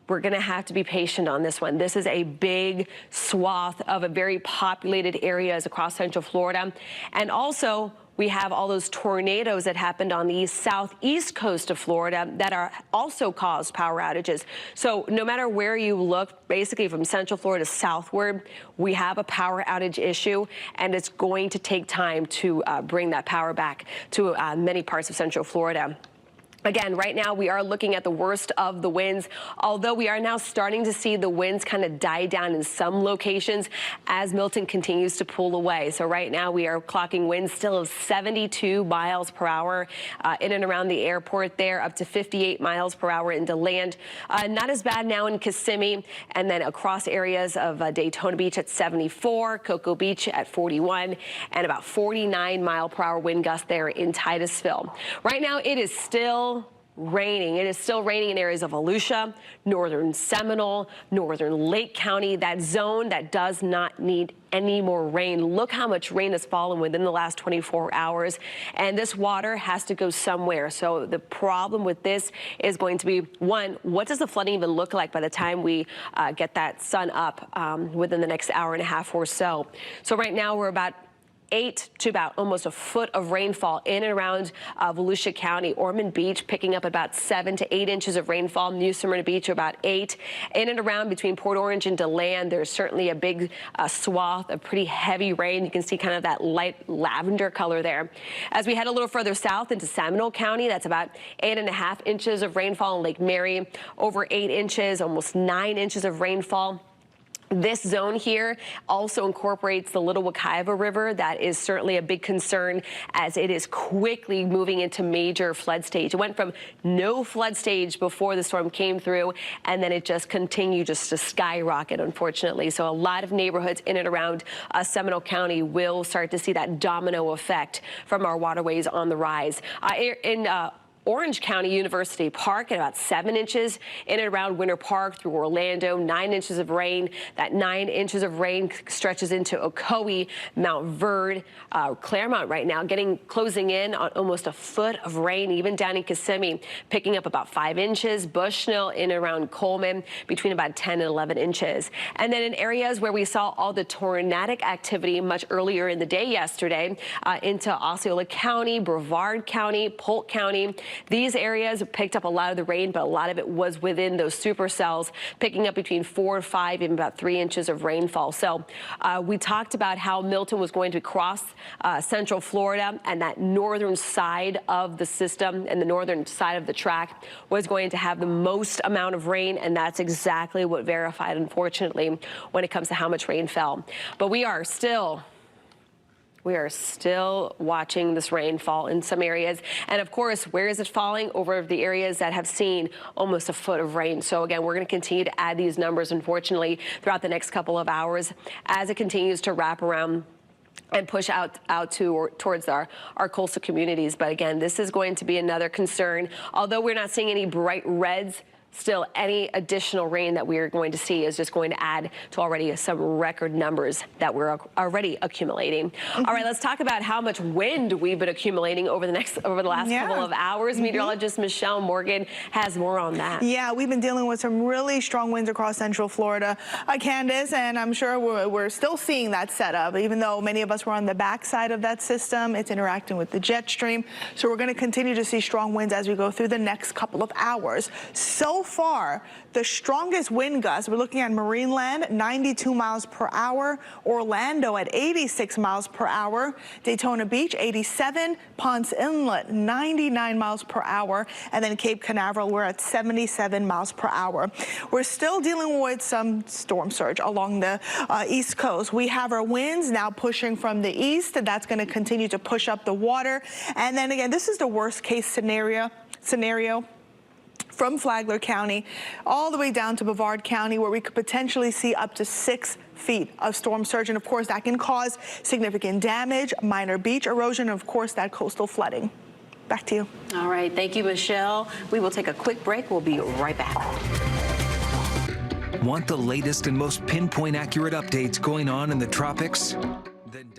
Speaker 17: we're going to have to be patient on this one. This is a big swath of a very populated areas across Central Florida. And also, we have all those tornadoes that happened on the southeast coast of Florida that are also caused power outages. So no matter where you look, basically from Central Florida southward, we have a power outage issue, and it's going to take time to bring that power back to many parts of Central Florida. Again, right now we are looking at the worst of the winds, although we are now starting to see the winds kind of die down in some locations as Milton continues to pull away. So right now we are clocking winds still of 72 miles per hour in and around the airport there, up to 58 miles per hour into land. Not as bad now in Kissimmee, and then across areas of Daytona Beach at 74, Cocoa Beach at 41, and about 49 mile per hour wind gust there in Titusville. Right now it is still raining. It is still raining in areas of Volusia, northern Seminole, northern Lake County, that zone that does not need any more rain. Look how much rain has fallen within the last 24 hours, and this water has to go somewhere. So the problem with this is going to be, one, what does the flooding even look like by the time we get that sun up within the next hour and a half or so? So right now we're about 8 to about almost a foot of rainfall in and around Volusia County. Ormond Beach picking up about 7 to 8 inches of rainfall. New Smyrna Beach about 8. In and around between Port Orange and DeLand, there's certainly a big swath of pretty heavy rain. You can see kind of that light lavender color there. As we head a little further south into Seminole County, that's about 8.5 inches of rainfall in Lake Mary, over 8 inches, almost 9 inches of rainfall. This zone here also incorporates the Little Wekiva River. That is certainly a big concern as it is quickly moving into major flood stage. It went from no flood stage before the storm came through, and then it just continued just to skyrocket, unfortunately. So a lot of neighborhoods in and around Seminole County will start to see that domino effect from our waterways on the rise. In Orange County University Park at about 7 inches, in and around Winter Park through Orlando, 9 inches of rain. That 9 inches of rain stretches into Ocoee, Mount Verde, Claremont right now, closing in on almost a foot of rain, even down in Kissimmee, picking up about 5 inches. Bushnell in and around Coleman between about 10 and 11 inches. And then in areas where we saw all the tornadic activity much earlier in the day yesterday, into Osceola County, Brevard County, Polk County, these areas picked up a lot of the rain, but a lot of it was within those supercells, picking up between 4 or 5, even about 3 inches of rainfall. So we talked about how Milton was going to cross central Florida, and that northern side of the system and the northern side of the track was going to have the most amount of rain, and that's exactly what verified, unfortunately, when it comes to how much rain fell. But we are still watching this rainfall in some areas. And of course, where is it falling? Over the areas that have seen almost a foot of rain. So again, we're going to continue to add these numbers, unfortunately, throughout the next couple of hours as it continues to wrap around and push out towards our coastal communities. But again, this is going to be another concern. Although we're not seeing any bright reds, still any additional rain that we are going to see is just going to add to already some record numbers that we're already accumulating. All right, let's talk about how much wind we've been accumulating over the last couple of hours. Meteorologist Michelle Morgan has more on that.
Speaker 19: Yeah, we've been dealing with some really strong winds across central Florida, Candace, and I'm sure we're still seeing that setup, even though many of us were on the backside of that system. It's interacting with the jet stream. So we're going to continue to see strong winds as we go through the next couple of hours. So far, the strongest wind gusts, we're looking at Marineland, 92 miles per hour, Orlando at 86 miles per hour, Daytona Beach, 87, Ponce Inlet, 99 miles per hour, and then Cape Canaveral, we're at 77 miles per hour. We're still dealing with some storm surge along the East Coast. We have our winds now pushing from the east, and that's going to continue to push up the water. And then again, this is the worst case scenario from Flagler County all the way down to Brevard County, where we could potentially see up to 6 feet of storm surge. And of course, that can cause significant damage, minor beach erosion, and of course, that coastal flooding. Back to you.
Speaker 17: All right. Thank you, Michelle. We will take a quick break. We'll be right back.
Speaker 20: Want the latest and most pinpoint accurate updates going on in the tropics? Then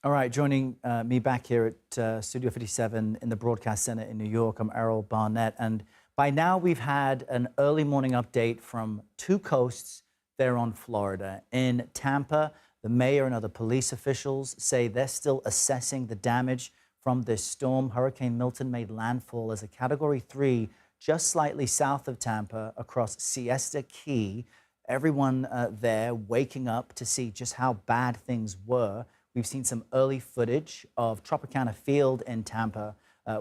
Speaker 7: All right, joining me back here at Studio 57 in the Broadcast Center in New York, I'm Errol Barnett. And by now we've had an early morning update from 2 coasts there on Florida. In Tampa, the mayor and other police officials say they're still assessing the damage from this storm. Hurricane Milton made landfall as a Category 3 just slightly south of Tampa across Siesta Key. Everyone there waking up to see just how bad things were. We've seen some early footage of Tropicana Field in Tampa,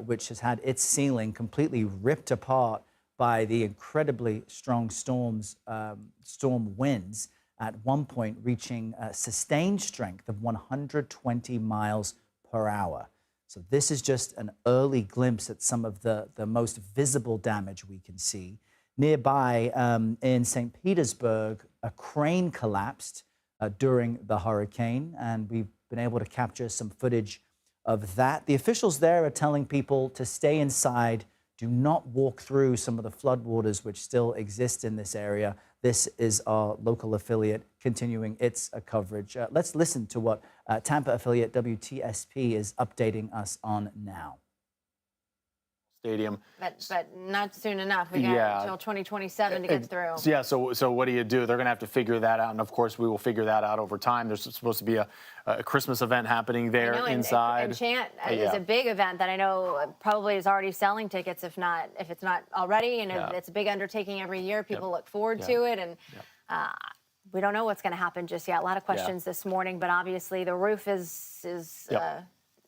Speaker 7: which has had its ceiling completely ripped apart by the incredibly strong storm winds, at one point reaching sustained strength of 120 miles per hour. So this is just an early glimpse at some of the most visible damage we can see. Nearby in St. Petersburg, a crane collapsed during the hurricane, and we've been able to capture some footage of that. The officials there are telling people to stay inside, do not walk through some of the floodwaters which still exist in this area. This is our local affiliate continuing its coverage. Let's listen to what Tampa affiliate WTSP is updating us on now.
Speaker 21: Stadium.
Speaker 23: But not soon enough. We got until 2027 to get through.
Speaker 21: Yeah, so what do you do? They're going to have to figure that out, and of course we will figure that out over time. There's supposed to be a Christmas event happening there inside.
Speaker 23: And Chant is a big event that I know probably is already selling tickets, if it's not already. And it's a big undertaking every year. People look forward to it, and we don't know what's going to happen just yet. A lot of questions this morning, but obviously the roof is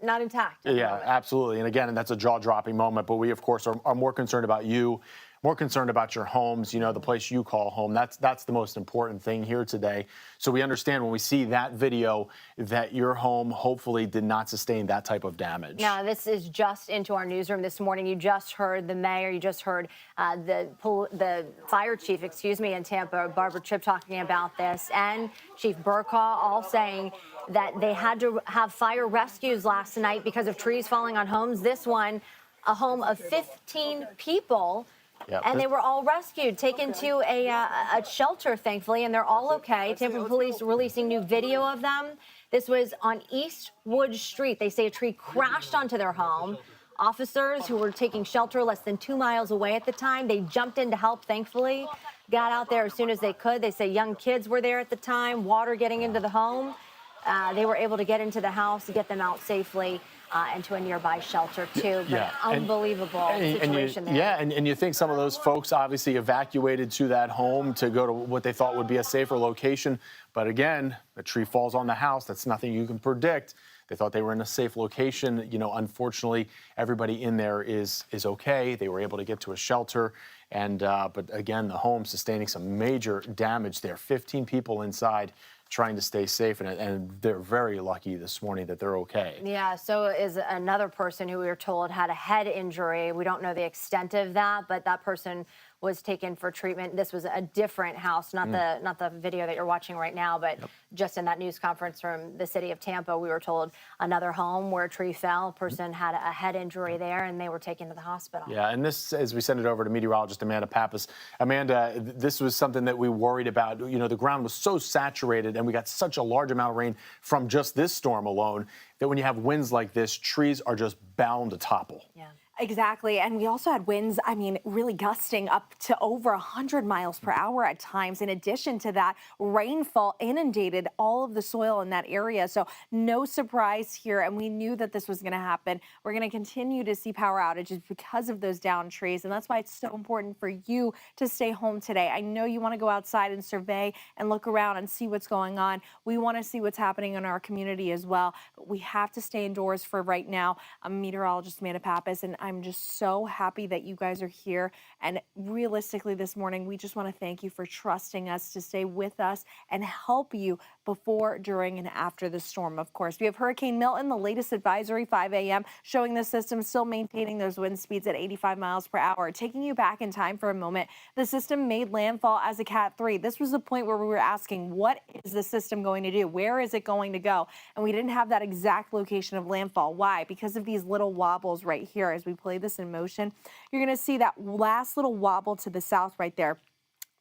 Speaker 23: not intact.
Speaker 21: Yeah, absolutely. And again, that's a jaw-dropping moment. But we, of course, are more concerned about you more concerned about your homes, the place you call home. That's the most important thing here today. So we understand when we see that video that your home hopefully did not sustain that type of damage.
Speaker 23: Now, this is just into our newsroom this morning. You just heard the mayor, you just heard the fire chief, in Tampa, Barbara Tripp, talking about this, and Chief Burkaw all saying that they had to have fire rescues last night because of trees falling on homes. This one, a home of 15 people. Yep. And they were all rescued, taken to a shelter, thankfully, and they're all okay. Tampa police releasing new video of them. This was on Eastwood Street. They say a tree crashed onto their home. Officers who were taking shelter less than 2 miles away at the time, they jumped in to help, thankfully, got out there as soon as they could. They say young kids were there at the time, water getting into the home. They were able to get into the house, get them out safely. And to a nearby shelter, too. But unbelievable situation there.
Speaker 21: Yeah, and you think some of those folks obviously evacuated to that home to go to what they thought would be a safer location. But again, a tree falls on the house. That's nothing you can predict. They thought they were in a safe location. Unfortunately, everybody in there is okay. They were able to get to a shelter. And but again, the home sustaining some major damage there. 15 people inside, trying to stay safe, and they're very lucky this morning that they're okay.
Speaker 23: Yeah, so is another person who we were told had a head injury. We don't know the extent of that, but that person was taken for treatment. This was a different house, not the video that you're watching right now, but just in that news conference from the city of Tampa, we were told another home where a tree fell, a person had a head injury there, and they were taken to the hospital.
Speaker 21: Yeah, and this, as we send it over to meteorologist Amanda Pappas. Amanda, this was something that we worried about. The ground was so saturated, and we got such a large amount of rain from just this storm alone, that when you have winds like this, trees are just bound to topple.
Speaker 2: Yeah. Exactly. And we also had winds, really gusting up to over 100 miles per hour at times. In addition to that, rainfall inundated all of the soil in that area. So no surprise here. And we knew that this was going to happen. We're going to continue to see power outages because of those downed trees. And that's why it's so important for you to stay home today. I know you want to go outside and survey and look around and see what's going on. We want to see what's happening in our community as well. But we have to stay indoors for right now. I'm meteorologist Amanda Pappas, and I'm just so happy that you guys are here. And realistically this morning, we just want to thank you for trusting us to stay with us and help you before, during, and after the storm, of course. We have Hurricane Milton, the latest advisory, 5 a.m., showing the system still maintaining those wind speeds at 85 miles per hour. Taking you back in time for a moment, the system made landfall as a Cat 3. This was the point where we were asking, what is the system going to do? Where is it going to go? And we didn't have that exact location of landfall. Why? Because of these little wobbles right here. As we play this in motion, you're going to see that last little wobble to the south right there.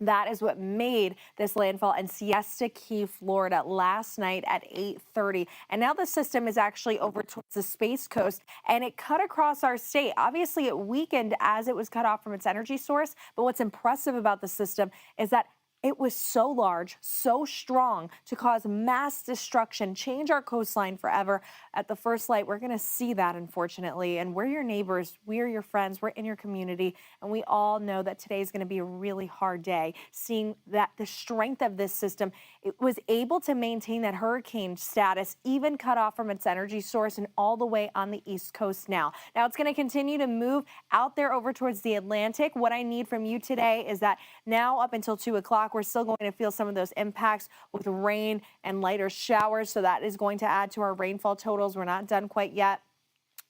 Speaker 2: That is what made this landfall in Siesta Key, Florida, last night at 8:30. And now the system is actually over towards the Space Coast, and it cut across our state. Obviously, it weakened as it was cut off from its energy source. But what's impressive about the system is that it was so large, so strong to cause mass destruction, change our coastline forever. At the first light, we're going to see that, unfortunately. And we're your neighbors, we're your friends, we're in your community. And we all know that today is going to be a really hard day, seeing that the strength of this system, it was able to maintain that hurricane status, even cut off from its energy source and all the way on the East Coast now. Now it's going to continue to move out there over towards the Atlantic. What I need from you today is that now up until 2 o'clock, we're still going to feel some of those impacts with rain and lighter showers. So that is going to add to our rainfall totals. We're not done quite yet.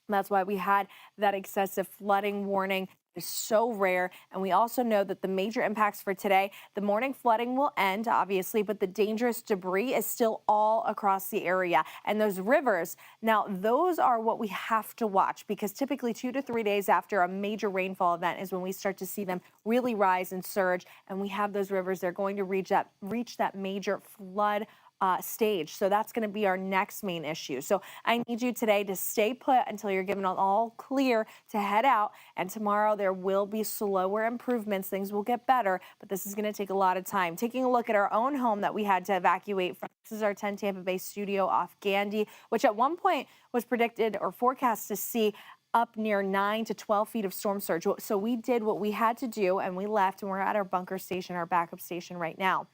Speaker 2: That's why we had that excessive flooding warning. It's so rare. And we also know that the major impacts for today, the morning flooding will end, obviously, but the dangerous debris is still all across the area. And those rivers, now those are what we have to watch, because typically 2 to 3 days after a major rainfall event is when we start to see them really rise and surge. And we have those rivers, they're going to reach that major flood stage. So that's going to be our next main issue. So I need you today to stay put until you're given all clear to head out. And tomorrow there will be slower improvements. Things will get better, but this is going to take a lot of time. Taking a look at our own home that we had to evacuate from. This is our 10 Tampa Bay studio off Gandy, which at one point was predicted or forecast to see up near 9 to 12 feet of storm surge. So we did what we had to do and we left, and we're at our bunker station, our backup station right now.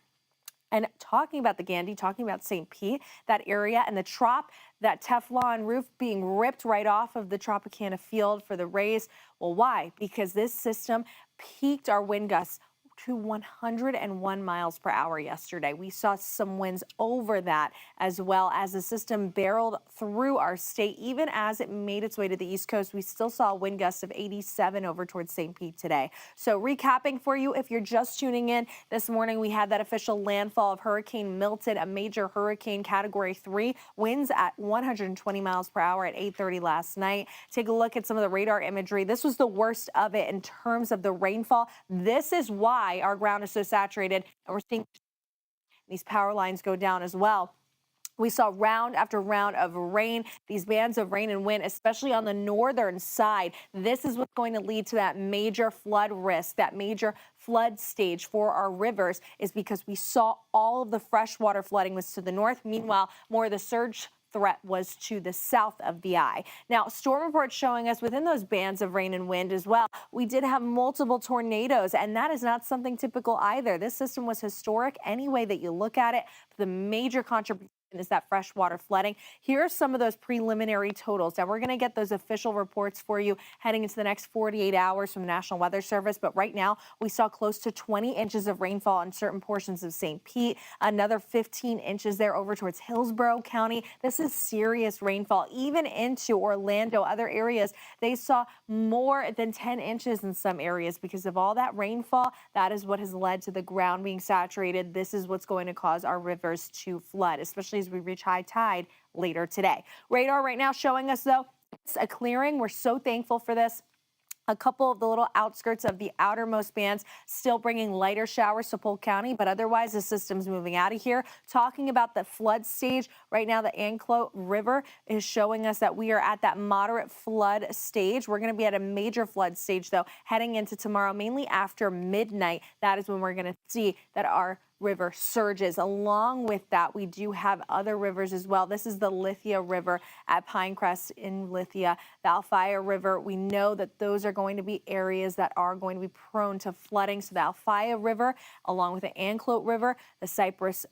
Speaker 2: And talking about the Gandy, talking about St. Pete, that area, and the trop, that Teflon roof being ripped right off of the Tropicana field for the Rays. Well, why? Because this system peaked our wind gusts to 101 miles per hour yesterday. We saw some winds over that as well as the system barreled through our state. Even as it made its way to the East Coast, we still saw wind gusts of 87 over towards St. Pete today. So recapping for you, if you're just tuning in, this morning we had that official landfall of Hurricane Milton, a major hurricane category 3, winds at 120 miles per hour at 8:30 last night. Take a look at some of the radar imagery. This was the worst of it in terms of the rainfall. This is why our ground is so saturated, and we're seeing these power lines go down as well. We saw round after round of rain, these bands of rain and wind, especially on the northern side. This is what's going to lead to that major flood risk, that major flood stage for our rivers, is because we saw all of the freshwater flooding was to the north. Meanwhile, more of the surge threat was to the south of the eye. Now, storm reports showing us within those bands of rain and wind as well, we did have multiple tornadoes, and that is not something typical either. This system was historic any way that you look at it. The major contribution is that freshwater flooding. Here are some of those preliminary totals. Now, we're going to get those official reports for you heading into the next 48 hours from the National Weather Service. But right now, we saw close to 20 inches of rainfall on certain portions of St. Pete, another 15 inches there over towards Hillsborough County. This is serious rainfall. Even into Orlando, other areas, they saw more than 10 inches in some areas because of all that rainfall. That is what has led to the ground being saturated. This is what's going to cause our rivers to flood, especially as we reach high tide later today. Radar right now showing us, though, it's a clearing. We're so thankful for this. A couple of the little outskirts of the outermost bands still bringing lighter showers to Polk County, but otherwise the system's moving out of here. Talking about the flood stage, right now the Anclote River is showing us that we are at that moderate flood stage. We're going to be at a major flood stage, though, heading into tomorrow, mainly after midnight. That is when we're going to see that our river surges. Along with that, we do have other rivers as well. This is the Lithia River at Pinecrest in Lithia, the Alphia River. We know that those are going to be areas that are going to be prone to flooding. So the Alphia River, along with the Anclote River, the Cypress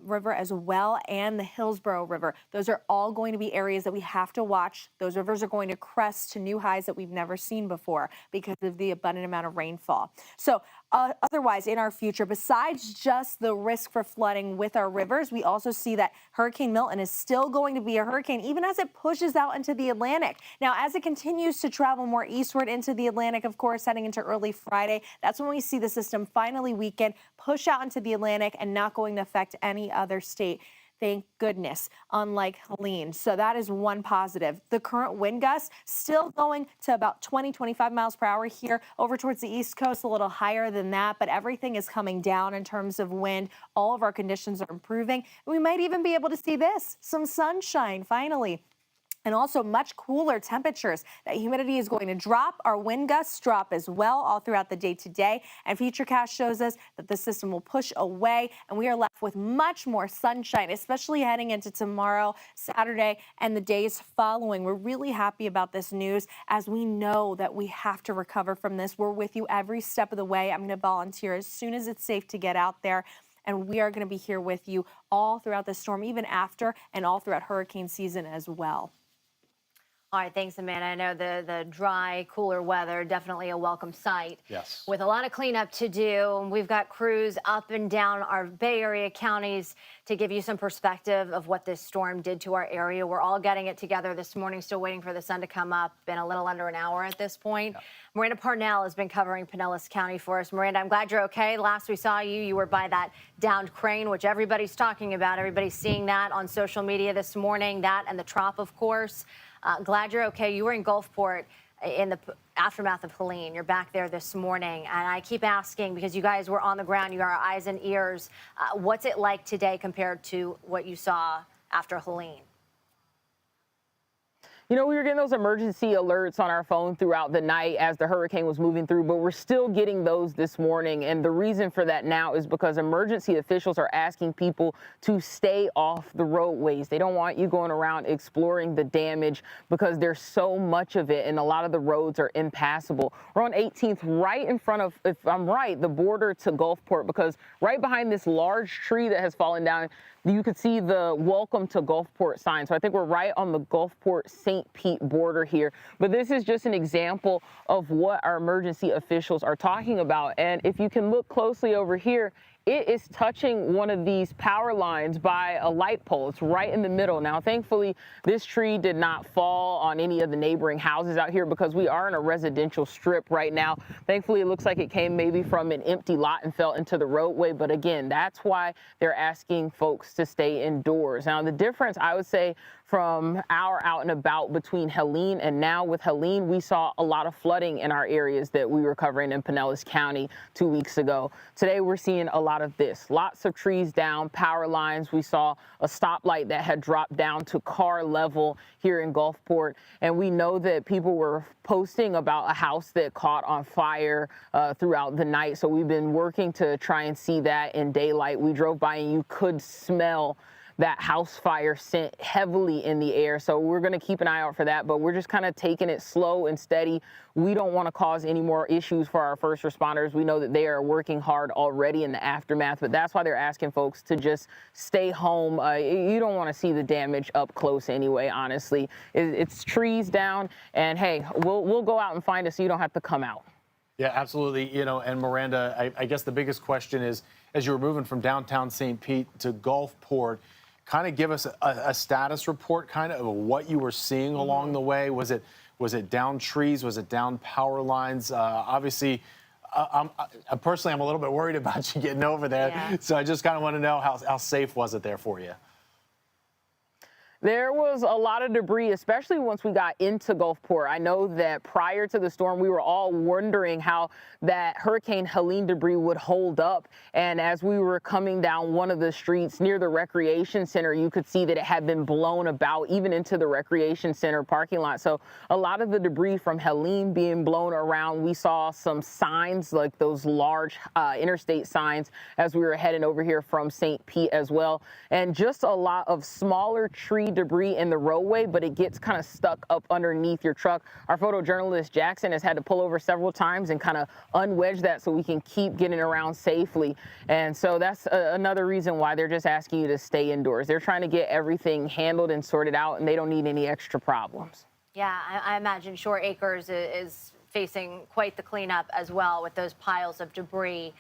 Speaker 2: River as well, and the Hillsborough River. Those are all going to be areas that we have to watch. Those rivers are going to crest to new highs that we've never seen before because of the abundant amount of rainfall. So otherwise, in our future, besides just the risk for flooding with our rivers, we also see that Hurricane Milton is still going to be a hurricane, even as it pushes out into the Atlantic. Now, as it continues to travel more eastward into the Atlantic, of course, heading into early Friday, that's when we see the system finally weaken, push out into the Atlantic, and not going to affect any other state. Thank goodness, unlike Helene. So that is one positive. The current wind gusts still going to about 20, 25 miles per hour here over towards the East Coast, a little higher than that, but everything is coming down in terms of wind. All of our conditions are improving. We might even be able to see this, some sunshine finally. And also much cooler temperatures. That humidity is going to drop. Our wind gusts drop as well all throughout the day today. And Futurecast shows us that the system will push away and we are left with much more sunshine, especially heading into tomorrow, Saturday, and the days following. We're really happy about this news as we know that we have to recover from this. We're with you every step of the way. I'm going to volunteer as soon as it's safe to get out there. And we are going to be here with you all throughout the storm, even after and all throughout hurricane season as well.
Speaker 23: All right, thanks, Amanda. I know the dry, cooler weather, definitely a welcome sight.
Speaker 21: Yes.
Speaker 23: With a lot of cleanup to do. We've got crews up and down our Bay Area counties to give you some perspective of what this storm did to our area. We're all getting it together this morning, still waiting for the sun to come up. Been a little under an hour at this point. Yep. Miranda Parnell has been covering Pinellas County for us. Miranda, I'm glad you're okay. Last we saw you, you were by that downed crane, which everybody's talking about. Everybody's seeing that on social media this morning, that and the trop, of course. Glad you're okay. You were in Gulfport in the aftermath of Helene. You're back there this morning. And I keep asking, because you guys were on the ground, you are our eyes and ears. What's it like today compared to what you saw after Helene?
Speaker 6: You know, we were getting those emergency alerts on our phone throughout the night as the hurricane was moving through, but we're still getting those this morning. And the reason for that now is because emergency officials are asking people to stay off the roadways. They don't want you going around exploring the damage because there's so much of it and a lot of the roads are impassable. We're on 18th, right in front of, if I'm right, the border to Gulfport, because right behind this large tree that has fallen down, you could see the welcome to Gulfport sign. So I think we're right on the Gulfport-St. Pete border here. But this is just an example of what our emergency officials are talking about. And if you can look closely over here, it is touching one of these power lines by a light pole. It's right in the middle. Now, thankfully, this tree did not fall on any of the neighboring houses out here because we are in a residential strip right now. Thankfully, it looks like it came maybe from an empty lot and fell into the roadway. But again, that's why they're asking folks to stay indoors. Now, the difference, I would say, from our out and about between Helene and now, with Helene, we saw a lot of flooding in our areas that we were covering in Pinellas County 2 weeks ago. Today, we're seeing a lot of this. Lots of trees down, power lines. We saw a stoplight that had dropped down to car level here in Gulfport. And we know that people were posting about a house that caught on fire throughout the night. So we've been working to try and see that in daylight. We drove by and you could smell that house fire scent heavily in the air. So we're going to keep an eye out for that, but we're just kind of taking it slow and steady. We don't want to cause any more issues for our first responders. We know that they are working hard already in the aftermath, but that's why they're asking folks to just stay home. You don't want to see the damage up close anyway, honestly. It's trees down, and hey, we'll go out and find it so you don't have to come out.
Speaker 21: Yeah, absolutely. You know, and Miranda, I guess the biggest question is, as you were moving from downtown St. Pete to Gulfport, kind of give us a status report kind of what you were seeing along the way. Was it down trees? Was it down power lines? Obviously, personally, I'm a little bit worried about you getting over there. Yeah. So I just kind of want to know how safe was it there for you?
Speaker 6: There was a lot of debris, especially once we got into Gulfport. I know that prior to the storm, we were all wondering how that Hurricane Helene debris would hold up. And as we were coming down one of the streets near the recreation center, you could see that it had been blown about even into the recreation center parking lot. So a lot of the debris from Helene being blown around, we saw some signs like those large interstate signs as we were heading over here from St. Pete as well. And just a lot of smaller tree debris in the roadway, but it gets kind of stuck up underneath your truck. Our photojournalist Jackson has had to pull over several times and kind of unwedge that so we can keep getting around safely. And so that's another reason why they're just asking you to stay indoors. They're trying to get everything handled and sorted out, and they don't need any extra problems.
Speaker 23: Yeah, I imagine Shore Acres is facing quite the cleanup as well with those piles of debris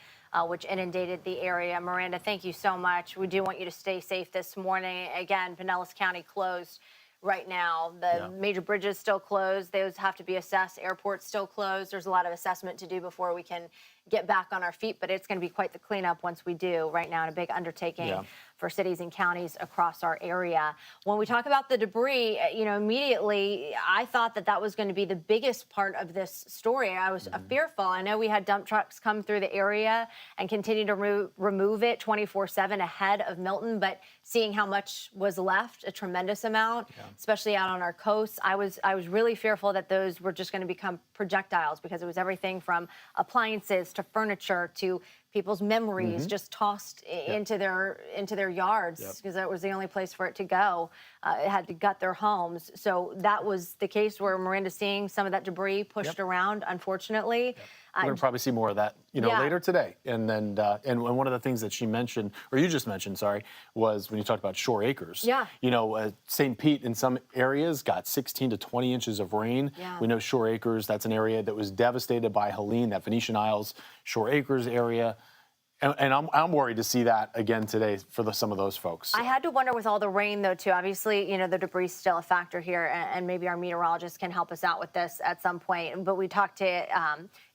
Speaker 23: which inundated the area. Miranda, thank you so much. We do want you to stay safe this morning. Again, Pinellas County closed right now. The major bridges still closed. Those have to be assessed. Airports still closed. There's a lot of assessment to do before we can get back on our feet, but it's going to be quite the cleanup once we do. Right now, a big undertaking for cities and counties across our area. When we talk about the debris, you know, immediately I thought that was going to be the biggest part of this story. I was fearful. I know we had dump trucks come through the area and continue to remove it 24/7 ahead of Milton, but seeing how much was left, a tremendous amount, especially out on our coast, I was really fearful that those were just going to become projectiles, because it was everything from appliances to furniture to people's memories just tossed into their yards, because that was the only place for it to go. It had to gut their homes. So that was the case where Miranda's seeing some of that debris pushed around, unfortunately.
Speaker 21: We're going to probably see more of that, you know, later today. And then, and one of the things that she mentioned, or you just mentioned, sorry, was when you talked about Shore Acres.
Speaker 23: Yeah.
Speaker 21: You know, St. Pete in some areas got 16 to 20 inches of rain.
Speaker 23: Yeah.
Speaker 21: We know Shore Acres, that's an area that was devastated by Helene, that Venetian Isles, Shore Acres area. And I'm worried to see that again today for some of those folks.
Speaker 23: I had to wonder with all the rain, though, too. Obviously, you know, the debris is still a factor here, and maybe our meteorologist can help us out with this at some point. But we talked to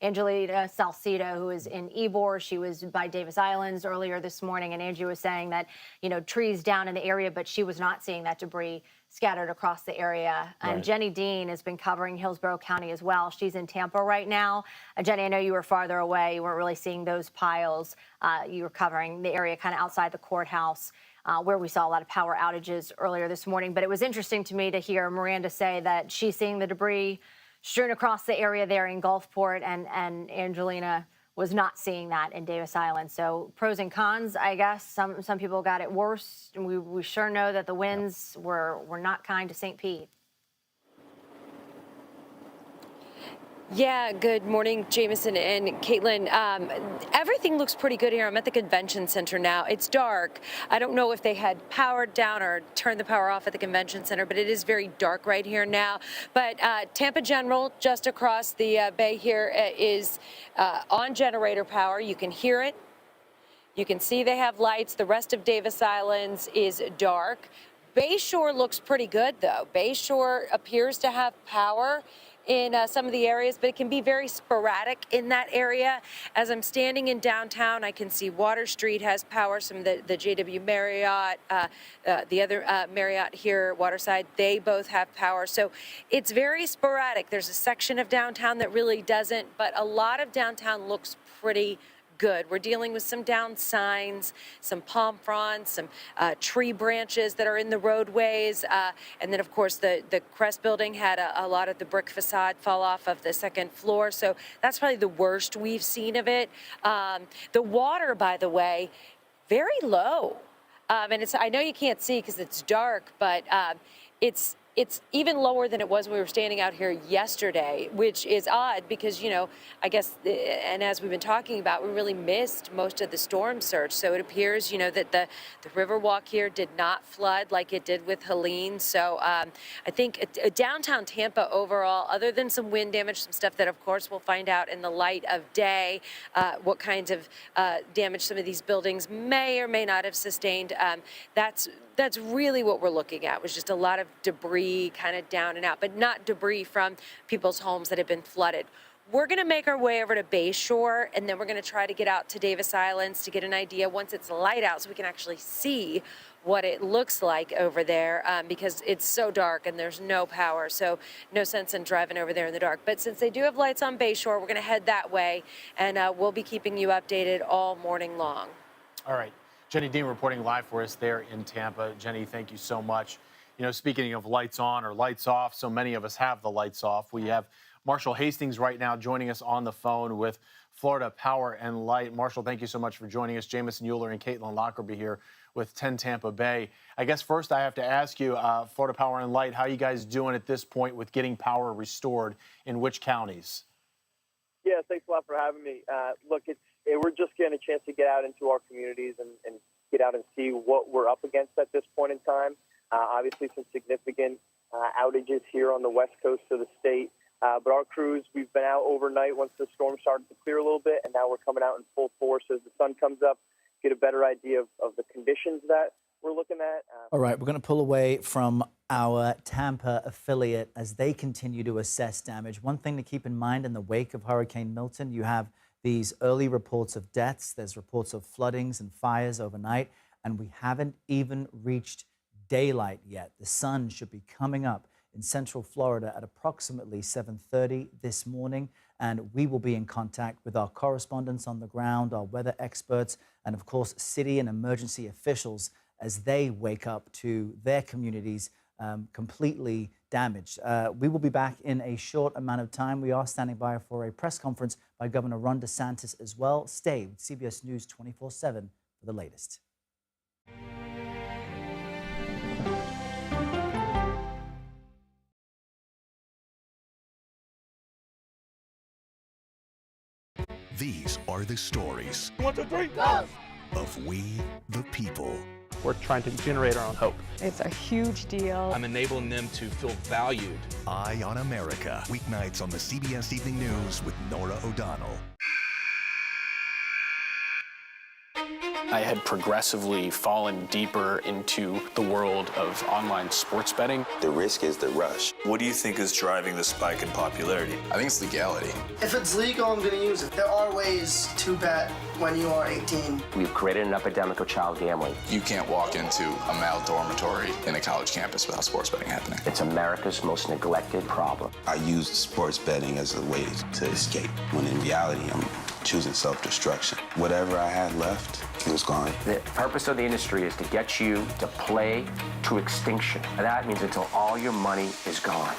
Speaker 23: Angelina Salcido, who is in Ybor. She was by Davis Islands earlier this morning, and Angie was saying that, you know, trees down in the area, but she was not seeing that debris scattered across the area. And Jenny Dean has been covering Hillsborough County as well. She's in Tampa right now. Jenny, I know you were farther away. You weren't really seeing those piles. You were covering the area kind of outside the courthouse, where we saw a lot of power outages earlier this morning. But it was interesting to me to hear Miranda say that she's seeing the debris strewn across the area there in Gulfport, and Angelina was not seeing that in Davis Island. So pros and cons, I guess. Some people got it worse. And we sure know that the winds were not kind to St. Pete.
Speaker 8: Yeah, good morning, Jameson and Caitlin. Everything looks pretty good here. I'm at the convention center now. It's dark. I don't know if they had powered down or turned the power off at the convention center, but it is very dark right here now. But Tampa General, just across the bay here, is on generator power. You can hear it. You can see they have lights. The rest of Davis Islands is dark. Bayshore looks pretty good, though. Bayshore appears to have power in some of the areas, but it can be very sporadic in that area. As I'm standing in downtown, I can see Water Street has power, some of the JW Marriott, the other Marriott here, Waterside, they both have power. So it's very sporadic. There's a section of downtown that really doesn't, but a lot of downtown looks pretty good. We're dealing with some down signs, some palm fronds, some tree branches that are in the roadways. And then, of course, the Crest building had a lot of the brick facade fall off of the second floor. So that's probably the worst we've seen of it. The water, by the way, very low. And I know you can't see because it's dark, but it's even lower than it was when we were standing out here yesterday, which is odd because, you know, I guess, and as we've been talking about, we really missed most of the storm surge. So it appears, you know, that the Riverwalk here did not flood like it did with Helene. So I think downtown Tampa overall, other than some wind damage, some stuff that, of course, we'll find out in the light of day, what kinds of damage some of these buildings may or may not have sustained. That's really what we're looking at, was just a lot of debris kind of down and out, but not debris from people's homes that have been flooded. We're going to make our way over to Bayshore, and then we're going to try to get out to Davis Islands to get an idea once it's light out so we can actually see what it looks like over there, because it's so dark and there's no power, so no sense in driving over there in the dark. But since they do have lights on Bayshore, we're going to head that way, and we'll be keeping you updated all morning long.
Speaker 21: All right. Jenny Dean reporting live for us there in Tampa. Jenny, thank you so much. You know, speaking of lights on or lights off, so many of us have the lights off. We have Marshall Hastings right now joining us on the phone with Florida Power and Light. Marshall, thank you so much for joining us. Jameson Euler and Caitlin Lockerby here with 10 Tampa Bay. I guess first I have to ask you, Florida Power and Light, how are you guys doing at this point with getting power restored in which counties?
Speaker 14: Yeah, thanks a lot for having me. Look, we're just getting a chance to get out into our communities and get out and see what we're up against at this point in time. Obviously, some significant outages here on the west coast of the state. But our crews, we've been out overnight once the storm started to clear a little bit, and now we're coming out in full force as the sun comes up, get a better idea of the conditions that we're looking at.
Speaker 7: All right, we're going to pull away from our Tampa affiliate as they continue to assess damage. One thing to keep in mind in the wake of Hurricane Milton, you have these early reports of deaths. There's reports of floodings and fires overnight, and we haven't even reached daylight yet. The sun should be coming up in central Florida at approximately 7:30 this morning, and we will be in contact with our correspondents on the ground, our weather experts, and of course, city and emergency officials as they wake up to their communities completely damaged. We will be back in a short amount of time. We are standing by for a press conference by Governor Ron DeSantis as well. Stay with CBS News 24/7 for the latest.
Speaker 15: These are the stories
Speaker 18: 1, 2, 3, go!
Speaker 15: Of we, the people.
Speaker 18: We're trying to generate our own hope.
Speaker 25: It's a huge deal.
Speaker 18: I'm enabling them to feel valued.
Speaker 15: Eye on America. Weeknights on the CBS Evening News with Norah O'Donnell.
Speaker 26: I had progressively fallen deeper into the world of online sports betting.
Speaker 27: The risk is the rush.
Speaker 28: What do you think is driving the spike in popularity?
Speaker 27: I think it's legality.
Speaker 29: If it's legal, I'm going to use it. There are ways to bet when you are 18.
Speaker 30: We've created an epidemic of child gambling.
Speaker 27: You can't walk into a male dormitory in a college campus without sports betting happening.
Speaker 30: It's America's most neglected problem.
Speaker 27: I used sports betting as a way to escape, when in reality, I'm choosing self-destruction. Whatever I had left, it was gone.
Speaker 30: The purpose of the industry is to get you to play to extinction. And that means until all your money is gone.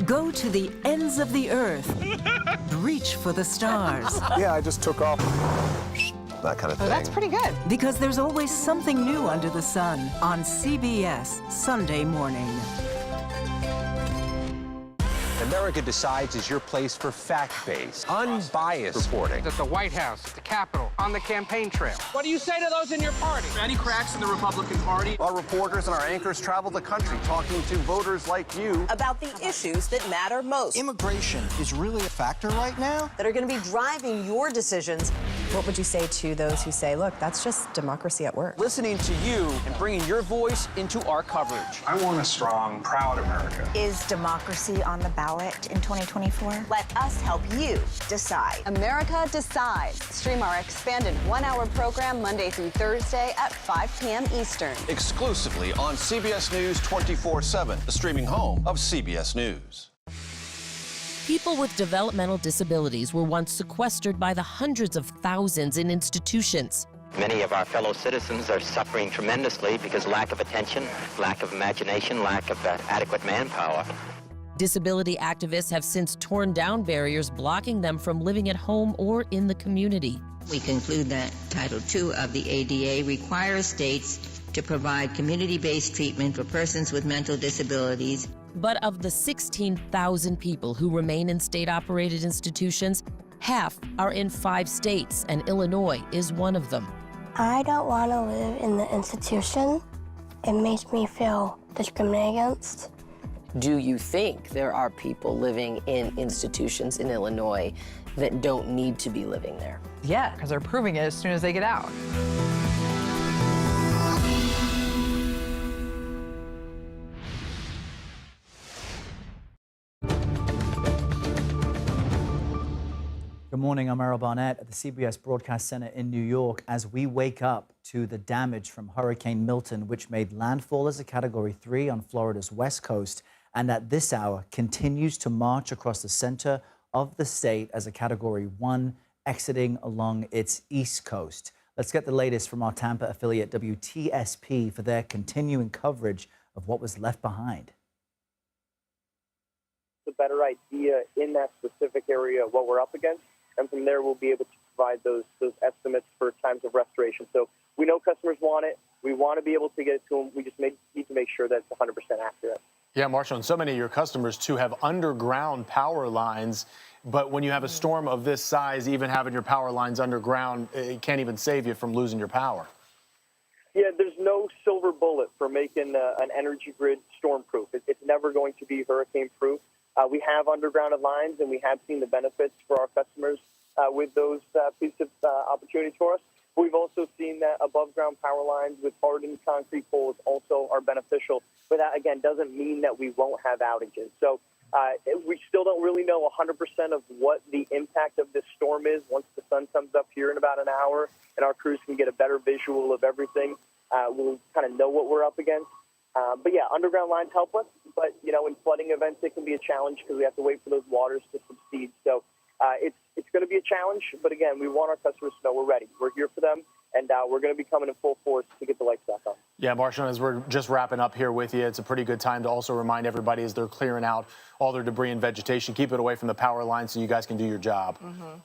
Speaker 31: Go to the ends of the earth. Reach for the stars.
Speaker 27: Yeah, I just took off. That kind of thing.
Speaker 31: Oh, that's pretty good. Because there's always something new under the sun on CBS Sunday morning.
Speaker 1: America Decides is your place for fact-based, unbiased reporting.
Speaker 4: At the White House, at the Capitol, on the campaign trail.
Speaker 5: What do you say to those in your party? Any cracks in the Republican Party?
Speaker 9: Our reporters and our anchors travel the country talking to voters like you
Speaker 10: about the issues that matter most.
Speaker 11: Immigration is really a factor right now
Speaker 10: that are going to be driving your decisions.
Speaker 12: What would you say to those who say, look, that's just democracy at work?
Speaker 9: Listening to you and bringing your voice into our coverage. I want a strong, proud America.
Speaker 13: Is democracy on the ballot in 2024?
Speaker 10: Let us help you decide.
Speaker 16: America Decides. Stream our expanded one-hour program Monday through Thursday at 5 p.m. Eastern.
Speaker 9: Exclusively on CBS News 24/7, the streaming home of CBS News.
Speaker 22: People with developmental disabilities were once sequestered by the hundreds of thousands in institutions.
Speaker 24: Many of our fellow citizens are suffering tremendously because lack of attention, lack of imagination, lack of adequate manpower.
Speaker 22: Disability activists have since torn down barriers blocking them from living at home or in the community.
Speaker 32: We conclude that Title II of the ADA requires states to provide community-based treatment for persons with mental disabilities.
Speaker 22: But of the 16,000 people who remain in state-operated institutions, half are in 5 states, and Illinois is one of them.
Speaker 33: I don't want to live in the institution. It makes me feel discriminated against.
Speaker 34: Do you think there are people living in institutions in Illinois that don't need to be living there?
Speaker 35: Yeah, because they're proving it as soon as they get out.
Speaker 7: Good morning, I'm Errol Barnett at the CBS Broadcast Center in New York as we wake up to the damage from Hurricane Milton, which made landfall as a Category 3 on Florida's west coast, and at this hour continues to march across the center of the state as a Category 1, exiting along its east coast. Let's get the latest from our Tampa affiliate WTSP for their continuing coverage of what was left behind.
Speaker 14: A better idea in that specific area what we're up against, and from there we'll be able to provide those estimates for times of restoration. So we know customers want it. We want to be able to get it to them. We just need to make sure that it's 100% accurate.
Speaker 21: Yeah, Marshall, and so many of your customers, too, have underground power lines. But when you have a storm of this size, even having your power lines underground, it can't even save you from losing your power.
Speaker 14: Yeah, there's no silver bullet for making an energy grid storm-proof. It's never going to be hurricane-proof. We have underground lines, and we have seen the benefits for our customers with those pieces of opportunities for us. We've also seen that above-ground power lines with hardened concrete poles also are beneficial. But that, again, doesn't mean that we won't have outages. So we still don't really know 100% of what the impact of this storm is. Once the sun comes up here in about an hour and our crews can get a better visual of everything, we'll kind of know what we're up against. But yeah, underground lines help us. But, you know, in flooding events, it can be a challenge because we have to wait for those waters to subside. So it's going to be a challenge. But again, we want our customers to know we're ready. We're here for them, and we're going to be coming in full force to get the lights back on.
Speaker 21: Yeah, Marshall, as we're just wrapping up here with you, it's a pretty good time to also remind everybody as they're clearing out all their debris and vegetation, keep it away from the power lines so you guys can do your job.
Speaker 14: Mm-hmm.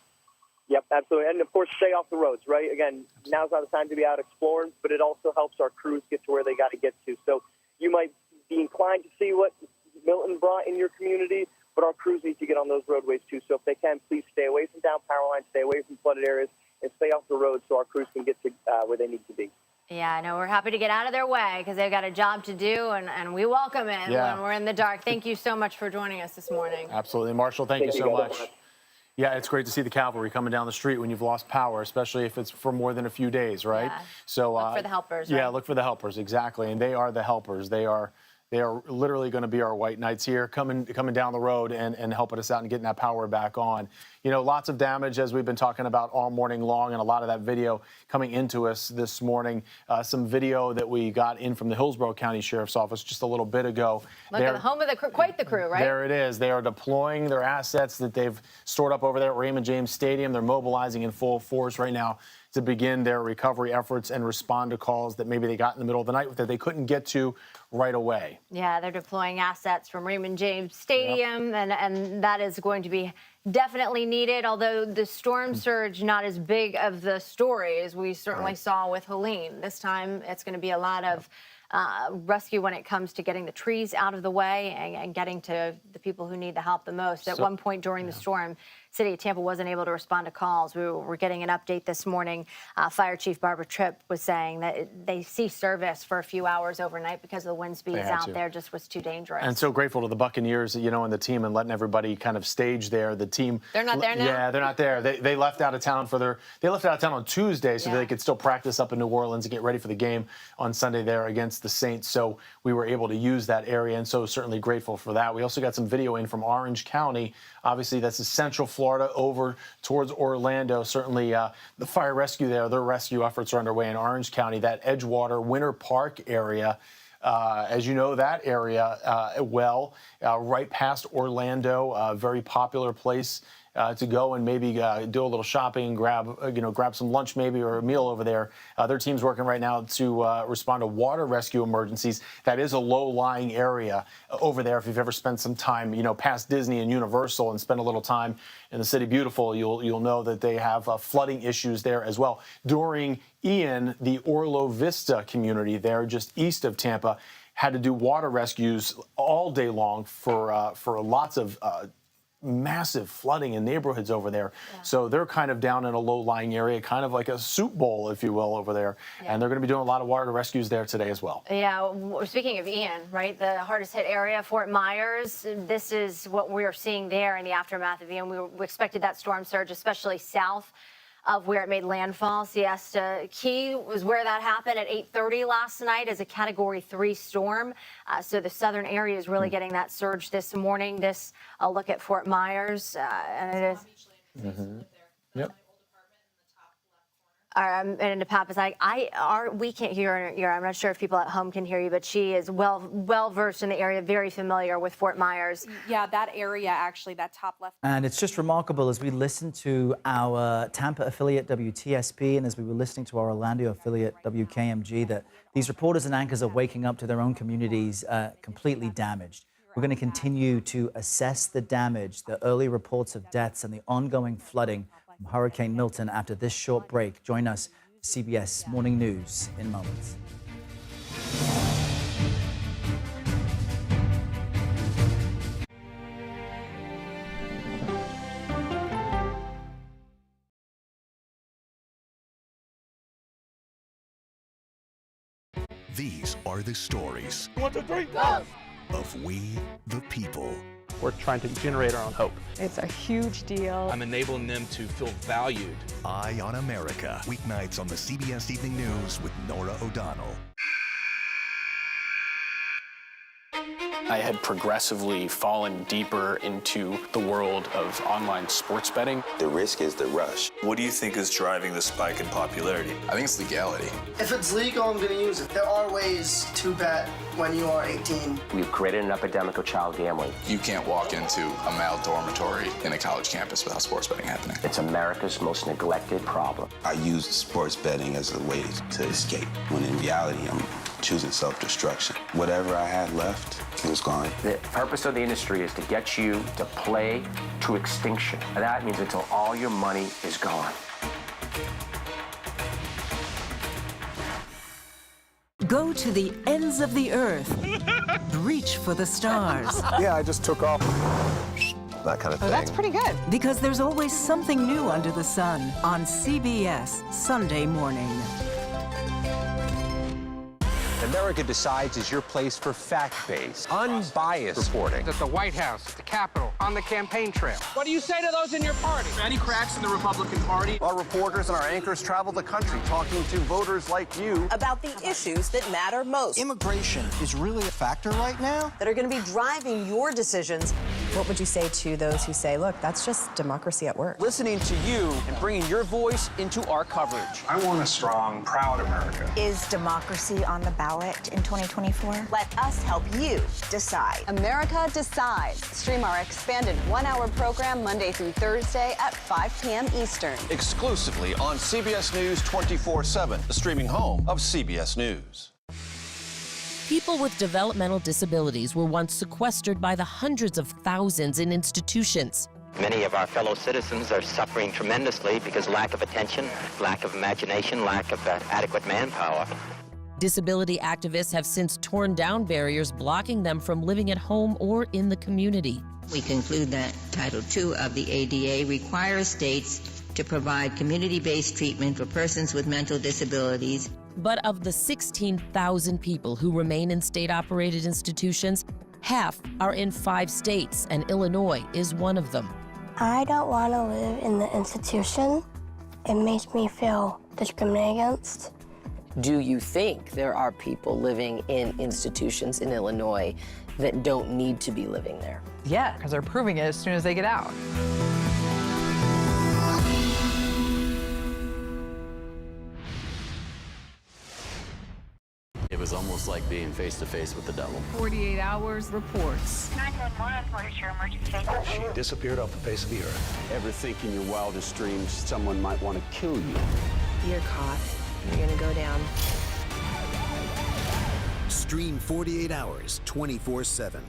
Speaker 14: Yep, absolutely. And, of course, stay off the roads, right? Again, now's not the time to be out exploring, but it also helps our crews get to where they got to get to. So you might be inclined to see what Milton brought in your community, but our crews need to get on those roadways, too. So if they can, please stay away from down power lines, stay away from flooded areas, and stay off the road so our crews can get to where they need to be.
Speaker 23: Yeah, I know. We're happy to get out of their way because they've got a job to do, and we welcome it when we're in the dark. Thank you so much for joining us this morning.
Speaker 21: Absolutely. Marshall, thank you so much. Yeah, it's great to see the cavalry coming down the street when you've lost power, especially if it's for more than a few days, right?
Speaker 23: Yeah.
Speaker 21: So
Speaker 23: look for the helpers.
Speaker 21: Yeah,
Speaker 23: right?
Speaker 21: Look for the helpers, exactly. And they are the helpers. They are literally going to be our white knights here coming down the road and helping us out and getting that power back on. You know, lots of damage as we've been talking about all morning long, and a lot of that video coming into us this morning. Some video that we got in from the Hillsborough County Sheriff's Office just a little bit ago.
Speaker 23: Look at the home of quite the crew, right?
Speaker 21: There it is. They are deploying their assets that they've stored up over there at Raymond James Stadium. They're mobilizing in full force right now to begin their recovery efforts and respond to calls that maybe they got in the middle of the night that they couldn't get to right away.
Speaker 23: Yeah, they're deploying assets from Raymond James Stadium, and that is going to be definitely needed, although the storm surge not as big of the story as we certainly saw with Helene. This time it's going to be a lot of rescue when it comes to getting the trees out of the way and getting to the people who need the help the most. At one point during the storm, City of Tampa wasn't able to respond to calls. We were getting an update this morning. Fire Chief Barbara Tripp was saying that they ceased service for a few hours overnight because of the wind speeds out there just was too dangerous.
Speaker 21: And so grateful to the Buccaneers, you know, and the team and letting everybody kind of stage there. The team.
Speaker 23: They're not there now?
Speaker 21: Yeah, they're not there. They left out of town they left out of town on Tuesday so they could still practice up in New Orleans and get ready for the game on Sunday there against the Saints. So we were able to use that area, and so certainly grateful for that. We also got some video in from Orange County. Obviously, that's the Central Florida over towards Orlando. Certainly the fire rescue there, their rescue efforts are underway in Orange County, that Edgewater Winter Park area. As you know, that area right past Orlando, a very popular place to go and maybe do a little shopping, grab some lunch maybe or a meal over there. Their team's working right now to respond to water rescue emergencies. That is a low-lying area over there. If you've ever spent some time, past Disney and Universal and spent a little time in the City Beautiful, you'll know that they have flooding issues there as well. During Ian, the Orlo Vista community there, just east of Tampa, had to do water rescues all day long for lots of massive flooding in neighborhoods over there. Yeah. So they're kind of down in a low-lying area, kind of like a soup bowl, if you will, over there. Yeah. And they're going to be doing a lot of water rescues there today as well. Yeah,
Speaker 23: speaking of Ian, right, the hardest hit area, Fort Myers, this is what we're seeing there in the aftermath of Ian. We expected that storm surge, especially south of where it made landfall. Siesta Key was where that happened at 8:30 last night as a Category 3 storm. So the southern area is really getting that surge this morning. A look at Fort Myers, and it is.
Speaker 21: Yep.
Speaker 23: And Papa's like, we can't hear her. I'm not sure if people at home can hear you, but she is well versed in the area, very familiar with Fort Myers.
Speaker 2: Yeah, that area actually, that top left.
Speaker 7: And it's just remarkable as we listen to our Tampa affiliate WTSP and as we were listening to our Orlando affiliate WKMG that these reporters and anchors are waking up to their own communities completely damaged. We're going to continue to assess the damage, the early reports of deaths and the ongoing flooding from Hurricane Milton after this short break. Join us for CBS Morning News in moments.
Speaker 3: These are the stories
Speaker 5: 1, 2, 3, go!
Speaker 3: Of we, the people.
Speaker 5: We're trying to generate our own hope.
Speaker 2: It's a huge deal.
Speaker 5: I'm enabling them to feel valued.
Speaker 3: Eye on America, weeknights on the CBS Evening News with Nora O'Donnell.
Speaker 6: I had progressively fallen deeper into the world of online sports betting.
Speaker 8: The risk is the rush.
Speaker 15: What do you think is driving the spike in popularity?
Speaker 8: I think it's legality.
Speaker 17: If it's legal, I'm going to use it. There are ways to bet when you are 18.
Speaker 18: We've created an epidemic of child gambling.
Speaker 8: You can't walk into a male dormitory in a college campus without sports betting happening.
Speaker 18: It's America's most neglected problem.
Speaker 8: I used sports betting as a way to escape, when in reality, I'm choosing self-destruction. Whatever I had left, it was gone.
Speaker 18: The purpose of the industry is to get you to play to extinction. And that means until all your money is gone.
Speaker 31: Go to the ends of the earth. Reach for the stars.
Speaker 8: Yeah, I just took off. That kind of thing.
Speaker 31: Oh, that's pretty good. Because there's always something new under the sun on CBS Sunday morning.
Speaker 1: America Decides is your place for fact-based, unbiased reporting.
Speaker 4: At the White House, at the Capitol, on the campaign trail. What do you say to those in your party?
Speaker 5: Any cracks in the Republican Party?
Speaker 9: Our reporters and our anchors travel the country talking to voters like you
Speaker 10: about the issues that matter most.
Speaker 11: Immigration is really a factor right now
Speaker 10: that are going to be driving your decisions.
Speaker 12: What would you say to those who say, look, that's just democracy at work?
Speaker 11: Listening to you and bringing your voice into our coverage.
Speaker 15: I want a strong, proud America.
Speaker 13: Is democracy on the ballot in 2024?
Speaker 10: Let us help you decide.
Speaker 16: America Decides. Stream our expanded one-hour program Monday through Thursday at 5 p.m. Eastern.
Speaker 9: exclusively on CBS News 24/7, the streaming home of CBS News.
Speaker 22: People with developmental disabilities were once sequestered by the hundreds of thousands in institutions.
Speaker 24: Many of our fellow citizens are suffering tremendously because lack of attention, lack of imagination, lack of adequate manpower.
Speaker 22: Disability activists have since torn down barriers blocking them from living at home or in the community.
Speaker 14: We conclude that Title II of the ADA requires states to provide community-based treatment for persons with mental disabilities.
Speaker 22: But of the 16,000 people who remain in state-operated institutions, half are in 5 states, and Illinois is one of them.
Speaker 19: I don't want to live in the institution. It makes me feel discriminated against.
Speaker 20: Do you think there are people living in institutions in Illinois that don't need to be living there?
Speaker 21: Yeah, because they're proving it as soon as they get out.
Speaker 23: It was almost like being face to face with the devil.
Speaker 25: 48 hours reports.
Speaker 26: 911, what is your emergency?
Speaker 23: She disappeared off the face of the earth. Ever think in your wildest dreams someone might want to kill you?
Speaker 12: You're caught. You're gonna go down.
Speaker 3: Stream 48 hours, 24/7.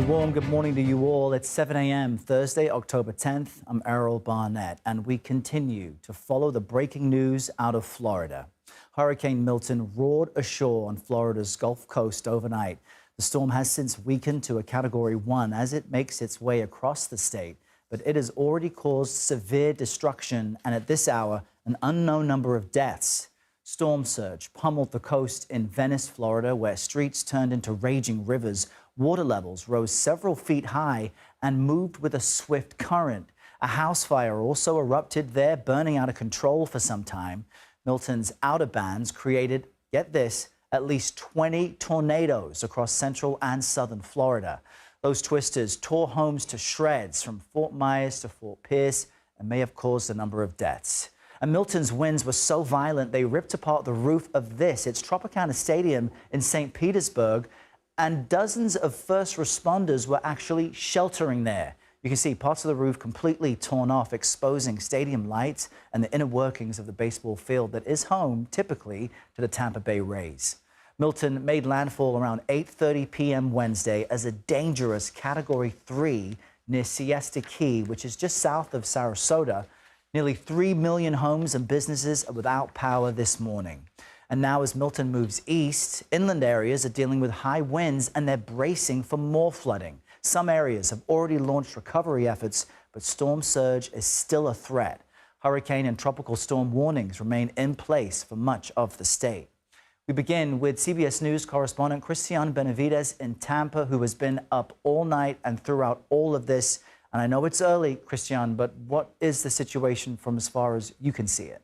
Speaker 7: Warm good morning to you all. It's 7 a.m. Thursday, October 10th. I'm Errol Barnett, and we continue to follow the breaking news out of Florida. Hurricane Milton roared ashore on Florida's Gulf Coast overnight. The storm has since weakened to a Category 1 as it makes its way across the state, but it has already caused severe destruction and at this hour, an unknown number of deaths. Storm surge pummeled the coast in Venice, Florida, where streets turned into raging rivers. Water levels rose several feet high and moved with a swift current. A house fire also erupted there, burning out of control for some time. Milton's outer bands created, get this, at least 20 tornadoes across central and southern Florida. Those twisters tore homes to shreds from Fort Myers to Fort Pierce and may have caused a number of deaths. And Milton's winds were so violent they ripped apart the roof of its Tropicana Stadium in St. Petersburg, and dozens of first responders were actually sheltering there. You can see parts of the roof completely torn off, exposing stadium lights and the inner workings of the baseball field that is home, typically, to the Tampa Bay Rays. Milton made landfall around 8:30 p.m. Wednesday as a dangerous Category 3 near Siesta Key, which is just south of Sarasota. Nearly 3 million homes and businesses are without power this morning. And now as Milton moves east, inland areas are dealing with high winds and they're bracing for more flooding. Some areas have already launched recovery efforts, but storm surge is still a threat. Hurricane and tropical storm warnings remain in place for much of the state. We begin with CBS News correspondent Christian Benavides in Tampa, who has been up all night and throughout all of this. And I know it's early, Christian, but what is the situation from as far as you can see it?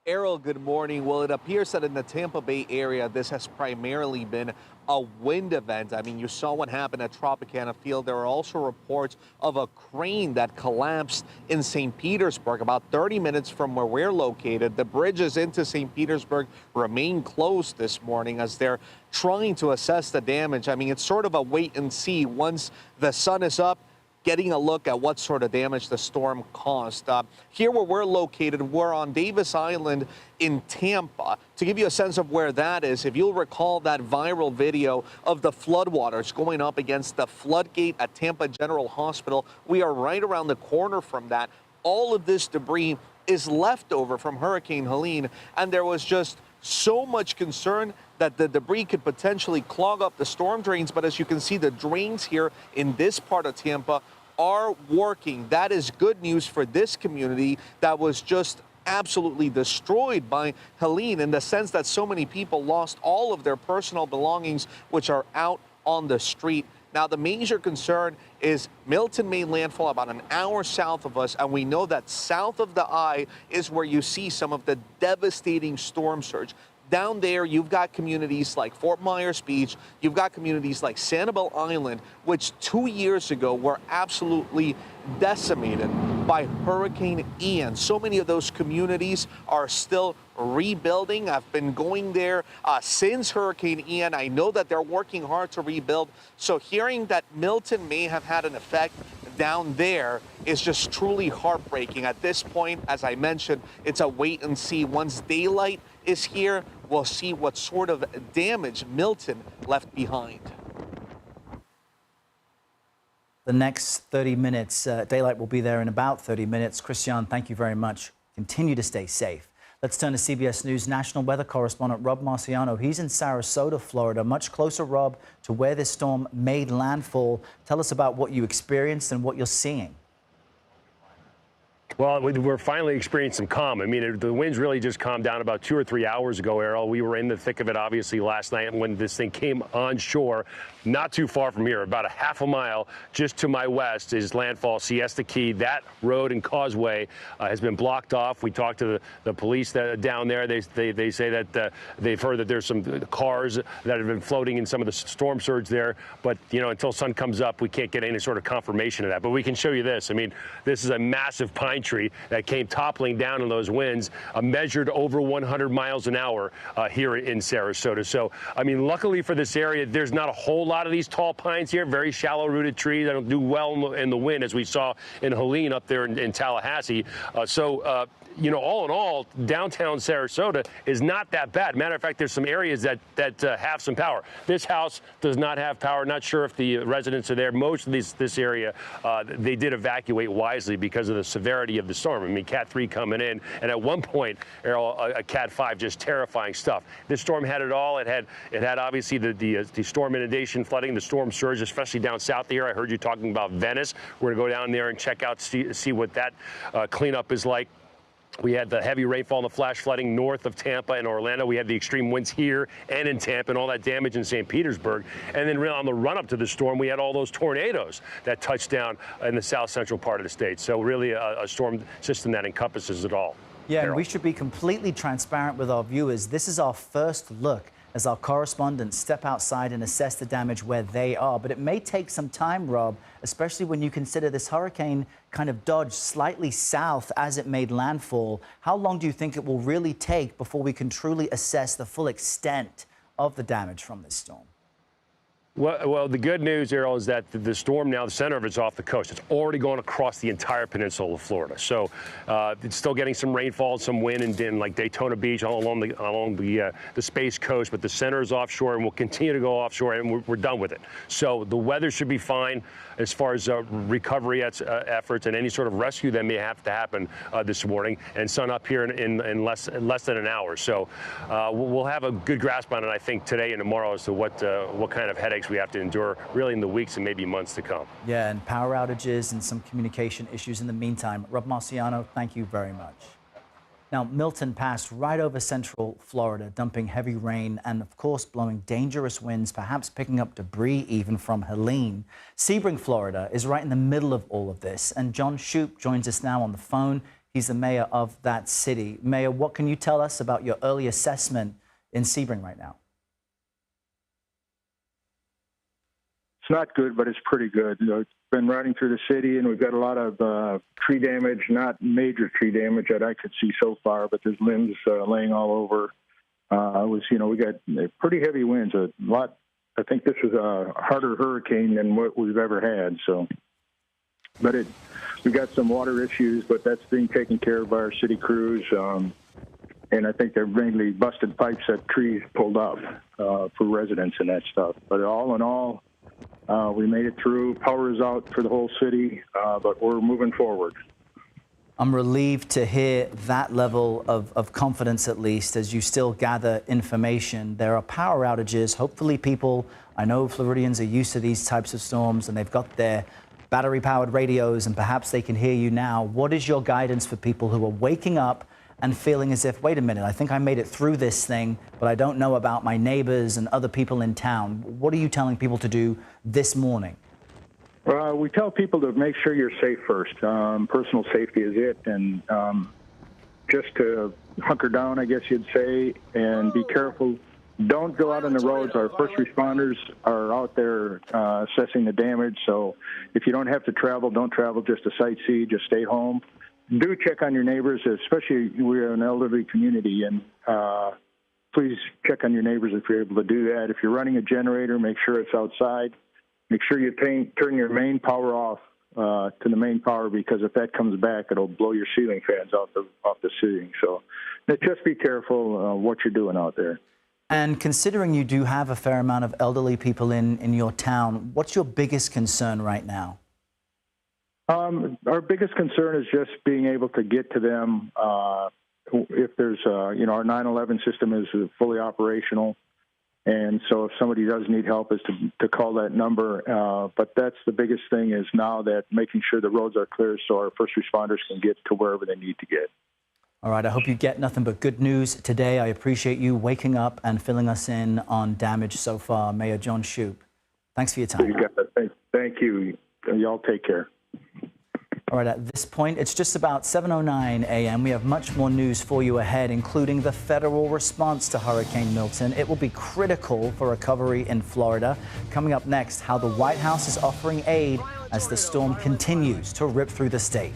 Speaker 27: Errol, good morning. Well, it appears that in the Tampa Bay area, this has primarily been a wind event. I mean, you saw what happened at Tropicana Field. There are also reports of a crane that collapsed in St. Petersburg, about 30 minutes from where we're located. The bridges into St. Petersburg remain closed this morning as they're trying to assess the damage. I mean, it's sort of a wait and see. Once the sun is up, getting a look at what sort of damage the storm caused. Here where we're located, we're on Davis Island in Tampa. To give you a sense of where that is, if you'll recall that viral video of the floodwaters going up against the floodgate at Tampa General Hospital, we are right around the corner from that. All of this debris is left over from Hurricane Helene, and there was just so much concern that the debris could potentially clog up the storm drains. But as you can see, the drains here in this part of Tampa are working. That is good news for this community that was just absolutely destroyed by Helene, in the sense that so many people lost all of their personal belongings, which are out on the street. Now, the major concern is Milton made landfall about an hour south of us, and we know that south of the eye is where you see some of the devastating storm surge. Down there, you've got communities like Fort Myers Beach, you've got communities like Sanibel Island, which 2 years ago were absolutely decimated by Hurricane Ian. So many of those communities are still rebuilding. I've been going there since Hurricane Ian. I know that they're working hard to rebuild. So hearing that Milton may have had an effect down there is just truly heartbreaking. At this point, as I mentioned, it's a wait and see. Once daylight is here, we'll see what sort of damage Milton left behind.
Speaker 7: the next 30 minutes. Daylight will be there in about 30 minutes. Christian, thank you very much. Continue to stay safe. Let's turn to CBS News national weather correspondent Rob Marciano. He's in Sarasota, Florida, much closer, Rob, to where this storm made landfall. Tell us about what you experienced and what you're seeing.
Speaker 1: Well, we're finally experiencing some calm. I mean, the winds really just calmed down about 2 or 3 hours ago, Errol. We were in the thick of it, obviously, last night when this thing came on shore. Not too far from here, about a half a mile just to my west is landfall Siesta Key. That road and causeway has been blocked off. We talked to the police down there. They say that they've heard that there's some cars that have been floating in some of the storm surge there. But, you know, until sun comes up, we can't get any sort of confirmation of that. But we can show you this. I mean, this is a massive pine tree that came toppling down in those winds, measured over 100 miles an hour here in Sarasota. So, I mean, luckily for this area, there's not a whole lot of these tall pines here, very shallow-rooted trees that don't do well in the wind, as we saw in Helene up there in Tallahassee. You know, all in all, downtown Sarasota is not that bad. Matter of fact, there's some areas that have some power. This house does not have power. Not sure if the residents are there. Most of this area, they did evacuate wisely because of the severity of the storm. I mean, Cat 3 coming in, and at one point, Errol, a Cat 5, just terrifying stuff. This storm had it all. It had obviously the storm inundation, flooding, the storm surge, especially down south here. I heard you talking about Venice. We're going to go down there and check out, see what that cleanup is like. We had the heavy rainfall and the flash flooding north of Tampa and Orlando. We had the extreme winds here and in Tampa and all that damage in St. Petersburg. And then on the run-up to the storm, we had all those tornadoes that touched down in the south central part of the state. So really a storm system that encompasses it all.
Speaker 7: Yeah, and we should be completely transparent with our viewers. This is our first look as our correspondents step outside and assess the damage where they are. But it may take some time, Rob, especially when you consider this hurricane kind of dodged slightly south as it made landfall. How long do you think it will really take before we can truly assess the full extent of the damage from this storm?
Speaker 1: Well, the good news, Errol, is that the storm now, the center of it's off the coast. It's already going across the entire peninsula of Florida. So it's still getting some rainfall, some wind in like Daytona Beach, all along the Space Coast. But the center is offshore and will continue to go offshore, and we're done with it. So the weather should be fine as far as recovery efforts and any sort of rescue that may have to happen this morning. And sun up here in less than an hour. So we'll have a good grasp on it, I think, today and tomorrow as to what kind of headaches we have to endure really in the weeks and maybe months to come.
Speaker 7: Yeah, and power outages and some communication issues in the meantime. Rob Marciano, thank you very much. Now, Milton passed right over central Florida, dumping heavy rain and, of course, blowing dangerous winds, perhaps picking up debris even from Helene. Sebring, Florida, is right in the middle of all of this. And John Shoup joins us now on the phone. He's the mayor of that city. Mayor, what can you tell us about your early assessment in Sebring right now?
Speaker 2: It's not good, but it's pretty good. You know, it's been riding through the city, and we've got a lot of tree damage, not major tree damage that I could see so far, but there's limbs laying all over. We got pretty heavy winds. A lot. I think this was a harder hurricane than what we've ever had. So, but we've got some water issues, but that's being taken care of by our city crews. And I think they're mainly busted pipes that trees pulled off for residents and that stuff. But all in all, we made it through. Power is out for the whole city, but we're moving forward.
Speaker 7: I'm relieved to hear that level of confidence, at least, as you still gather information. There are power outages. Hopefully people, I know Floridians are used to these types of storms, and they've got their battery-powered radios, and perhaps they can hear you now. What is your guidance for people who are waking up and feeling as if, wait a minute, I think I made it through this thing, but I don't know about my neighbors and other people in town? What are you telling people to do this morning?
Speaker 2: We tell people to make sure you're safe first. Personal safety is it, and just to hunker down, I guess you'd say, and be careful. Don't go out on the roads. Our first responders are out there assessing the damage, so if you don't have to travel, don't travel just to sightsee, just stay home. Do check on your neighbors, especially we're an elderly community, and please check on your neighbors if you're able to do that. If you're running a generator, make sure it's outside. Make sure you turn your main power off to the main power, because if that comes back, it'll blow your ceiling fans off the ceiling. So just be careful what you're doing out there.
Speaker 7: And considering you do have a fair amount of elderly people in your town, what's your biggest concern right now?
Speaker 2: Our biggest concern is just being able to get to them. If there's, our 911 system is fully operational. And so if somebody does need help is to call that number. But that's the biggest thing is now that making sure the roads are clear so our first responders can get to wherever they need to get.
Speaker 7: All right, I hope you get nothing but good news today. I appreciate you waking up and filling us in on damage so far. Mayor John Shoup, thanks for your time.
Speaker 2: You got it. Thank you. Y'all take care.
Speaker 7: All right, at this point, it's just about 7:09 a.m. We have much more news for you ahead, including the federal response to Hurricane Milton. It will be critical for recovery in Florida. Coming up next, how the White House is offering aid as the storm continues to rip through the state.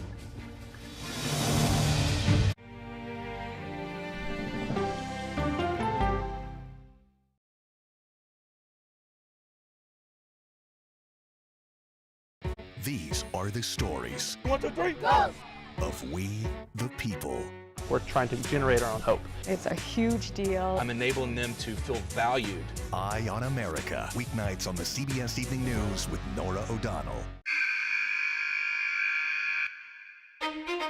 Speaker 3: These are the stories
Speaker 4: 1, 2, 3, go!
Speaker 3: of We the People.
Speaker 4: We're trying to generate our own hope.
Speaker 5: It's a huge deal.
Speaker 4: I'm enabling them to feel valued.
Speaker 3: Eye on America. Weeknights on the CBS Evening News with Norah O'Donnell.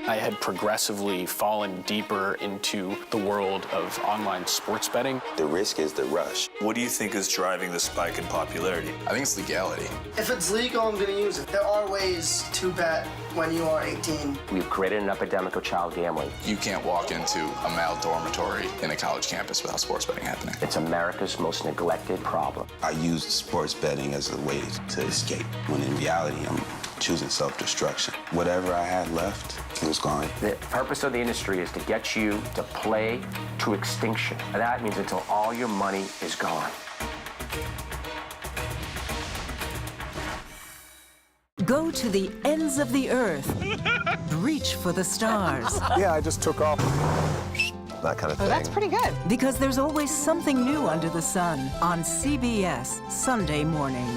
Speaker 6: I had progressively fallen deeper into the world of online sports betting.
Speaker 15: The risk is the rush. What do you think is driving the spike in popularity?
Speaker 8: I think it's legality.
Speaker 11: If it's legal, I'm going to use it. There are ways to bet when you are 18.
Speaker 17: We've created an epidemic of child gambling.
Speaker 8: You can't walk into a male dormitory in a college campus without sports betting happening.
Speaker 17: It's America's most neglected problem.
Speaker 18: I use sports betting as a way to escape, when in reality, I'm choosing self-destruction. Whatever I had left, it was gone.
Speaker 17: The purpose of the industry is to get you to play to extinction. And that means until all your money is gone.
Speaker 28: Go to the ends of the earth. Reach for the stars.
Speaker 23: Yeah, I just took off. That kind of thing.
Speaker 12: Oh, that's pretty good.
Speaker 28: Because there's always something new under the sun on CBS Sunday morning.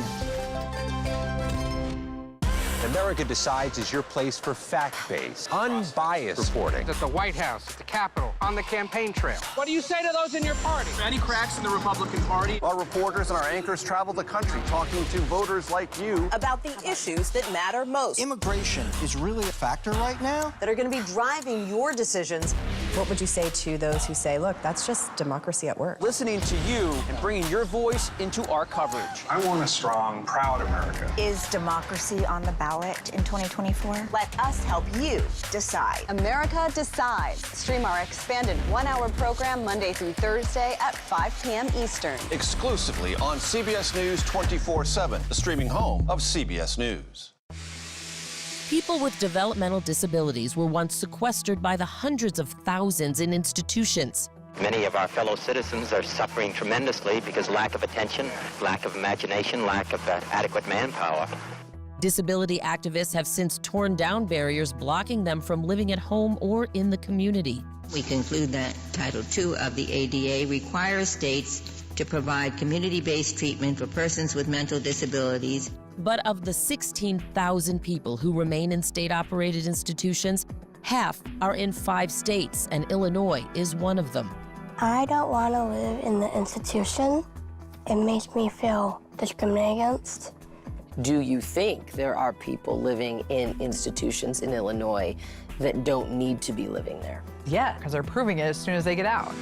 Speaker 29: America Decides is your place for fact-based, unbiased reporting.
Speaker 30: At the White House, at the Capitol, on the campaign trail.
Speaker 31: What do you say to those in your party?
Speaker 30: Any cracks in the Republican Party?
Speaker 9: Our reporters and our anchors travel the country talking to voters like you
Speaker 10: about the issues that matter most.
Speaker 32: Immigration is really a factor right now
Speaker 10: that are going to be driving your decisions.
Speaker 12: What would you say to those who say, look, that's just democracy at work?
Speaker 30: Listening to you and bringing your voice into our coverage.
Speaker 15: I want a strong, proud America.
Speaker 13: Is democracy on the ballot in 2024?
Speaker 10: Let us help you decide.
Speaker 16: America Decides. Stream our expanded one-hour program Monday through Thursday at 5 p.m. Eastern.
Speaker 9: exclusively on CBS News 24/7, the streaming home of CBS News.
Speaker 22: People with developmental disabilities were once sequestered by the hundreds of thousands in institutions.
Speaker 24: Many of our fellow citizens are suffering tremendously because lack of attention, lack of imagination, lack of adequate manpower.
Speaker 22: Disability activists have since torn down barriers blocking them from living at home or in the community.
Speaker 14: We conclude that Title II of the ADA requires states to provide community-based treatment for persons with mental disabilities.
Speaker 22: But of the 16,000 people who remain in state-operated institutions, half are in 5 states, and Illinois is one of them.
Speaker 19: I don't want to live in the institution. It makes me feel discriminated against.
Speaker 20: Do you think there are people living in institutions in Illinois that don't need to be living there?
Speaker 21: Yeah, because they're proving it as soon as they get out.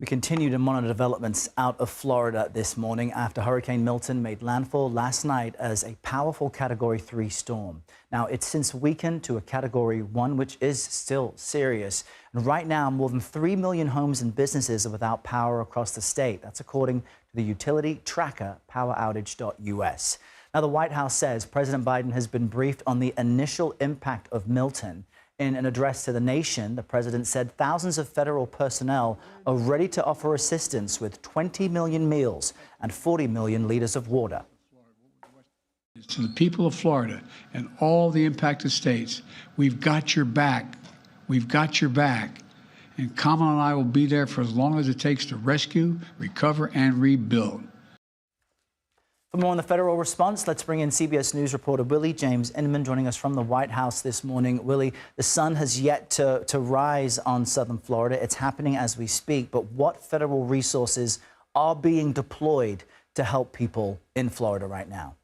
Speaker 7: We continue to monitor developments out of Florida this morning after Hurricane Milton made landfall last night as a powerful Category 3 storm. Now, it's since weakened to a Category 1, which is still serious. And right now, more than 3 million homes and businesses are without power across the state. That's according to the utility tracker, poweroutage.us. Now, the White House says President Biden has been briefed on the initial impact of Milton. In an address to the nation, the president said thousands of federal personnel are ready to offer assistance with 20 million meals and 40 million liters of water.
Speaker 33: To the people of Florida and all the impacted states, we've got your back. We've got your back. And Kamala and I will be there for as long as it takes to rescue, recover, and rebuild.
Speaker 7: For more on the federal response, let's bring in CBS News reporter Willie James Inman joining us from the White House this morning. Willie, the sun has yet to rise on southern Florida. It's happening as we speak. But what federal resources are being deployed to help people in Florida right now?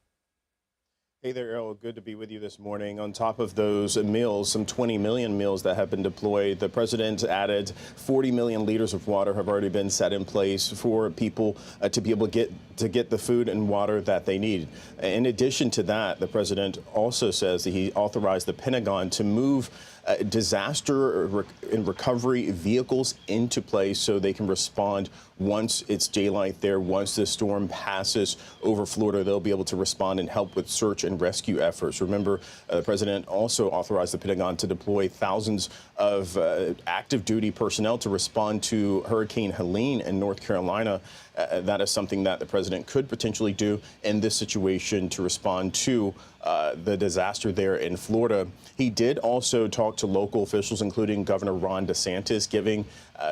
Speaker 1: Hey there, Errol. Good to be with you this morning. On top of those meals, some 20 million meals that have been deployed, the president added 40 million liters of water have already been set in place for people to be able to get the food and water that they need. In addition to that, the president also says that he authorized the Pentagon to move disaster and recovery vehicles into place so they can respond once it's daylight there. Once the storm passes over Florida, they'll be able to respond and help with search and rescue efforts. Remember, the president also authorized the Pentagon to deploy thousands of active duty personnel to respond to Hurricane Helene in North Carolina. That is something that the president could potentially do in this situation to respond to the disaster there in Florida. He did also talk to local officials, including Governor Ron DeSantis, giving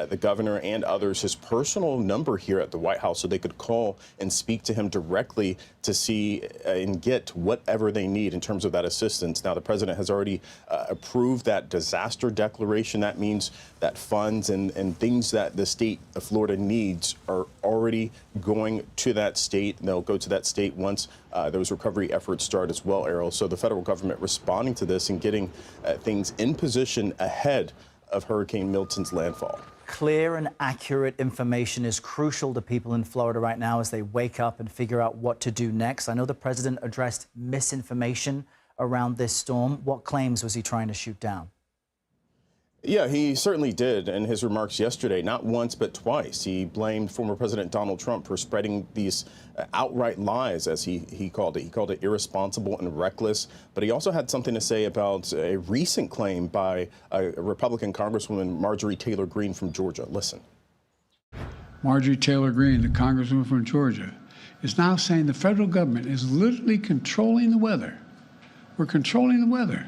Speaker 1: the governor and others his personal number here at the White House so they could call and speak to him directly to see and get whatever they need in terms of that assistance. Now, the president has already approved that disaster declaration. That means that funds and things that the state of Florida needs are already going to that state. And they'll go to that state once those recovery efforts start as well, Errol. So the federal government responding to this and getting things in position ahead of Hurricane Milton's landfall.
Speaker 7: Clear and accurate information is crucial to people in Florida right now as they wake up and figure out what to do next. I know the president addressed misinformation around this storm. What claims was he trying to shoot down?
Speaker 1: Yeah, he certainly did in his remarks yesterday, not once but twice. He blamed former President Donald Trump for spreading these outright lies, as he called it. He called it irresponsible and reckless. But he also had something to say about a recent claim by a Republican Congresswoman, Marjorie Taylor Greene from Georgia. Listen.
Speaker 33: Marjorie Taylor Greene, the Congresswoman from Georgia, is now saying the federal government is literally controlling the weather. We're controlling the weather.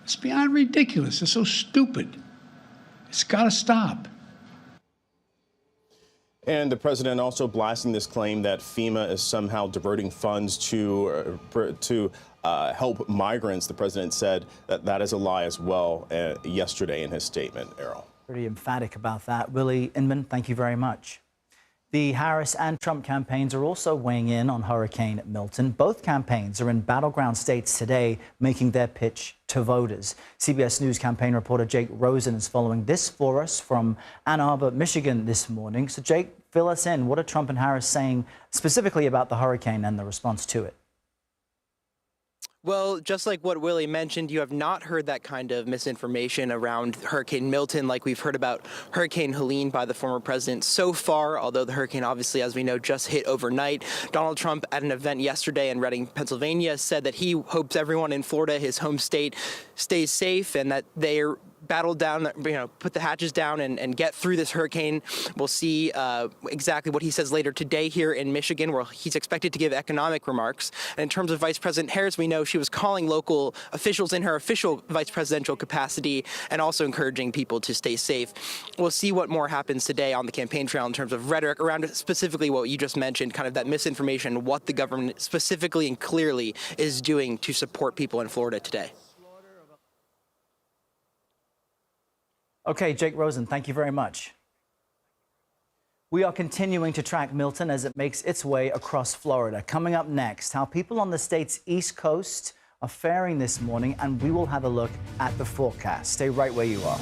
Speaker 33: It's beyond ridiculous. It's so stupid. It's got to stop.
Speaker 1: And the president also blasting this claim that FEMA is somehow diverting funds to help migrants. The president said that that is a lie as well yesterday in his statement, Errol.
Speaker 7: Pretty emphatic about that. Willie Inman, thank you very much. The Harris and Trump campaigns are also weighing in on Hurricane Milton. Both campaigns are in battleground states today, making their pitch to voters. CBS News campaign reporter Jake Rosen is following this for us from Ann Arbor, Michigan this morning. So, Jake, fill us in. What are Trump and Harris saying specifically about the hurricane and the response to it?
Speaker 2: Well, just like what Willie mentioned, you have not heard that kind of misinformation around Hurricane Milton like we've heard about Hurricane Helene by the former president so far, although the hurricane obviously, as we know, just hit overnight. Donald Trump at an event yesterday in Reading, Pennsylvania, said that he hopes everyone in Florida, his home state, stays safe and that they're battle down, put the hatches down and get through this hurricane. We'll see exactly what he says later today here in Michigan, where he's expected to give economic remarks. And in terms of Vice President Harris, we know she was calling local officials in her official vice presidential capacity and also encouraging people to stay safe. We'll see what more happens today on the campaign trail in terms of rhetoric around specifically what you just mentioned, kind of that misinformation, what the government specifically and clearly is doing to support people in Florida today.
Speaker 7: Okay, Jake Rosen, thank you very much. We are continuing to track Milton as it makes its way across Florida. Coming up next, how people on the state's East Coast are faring this morning, and we will have a look at the forecast. Stay right where you are.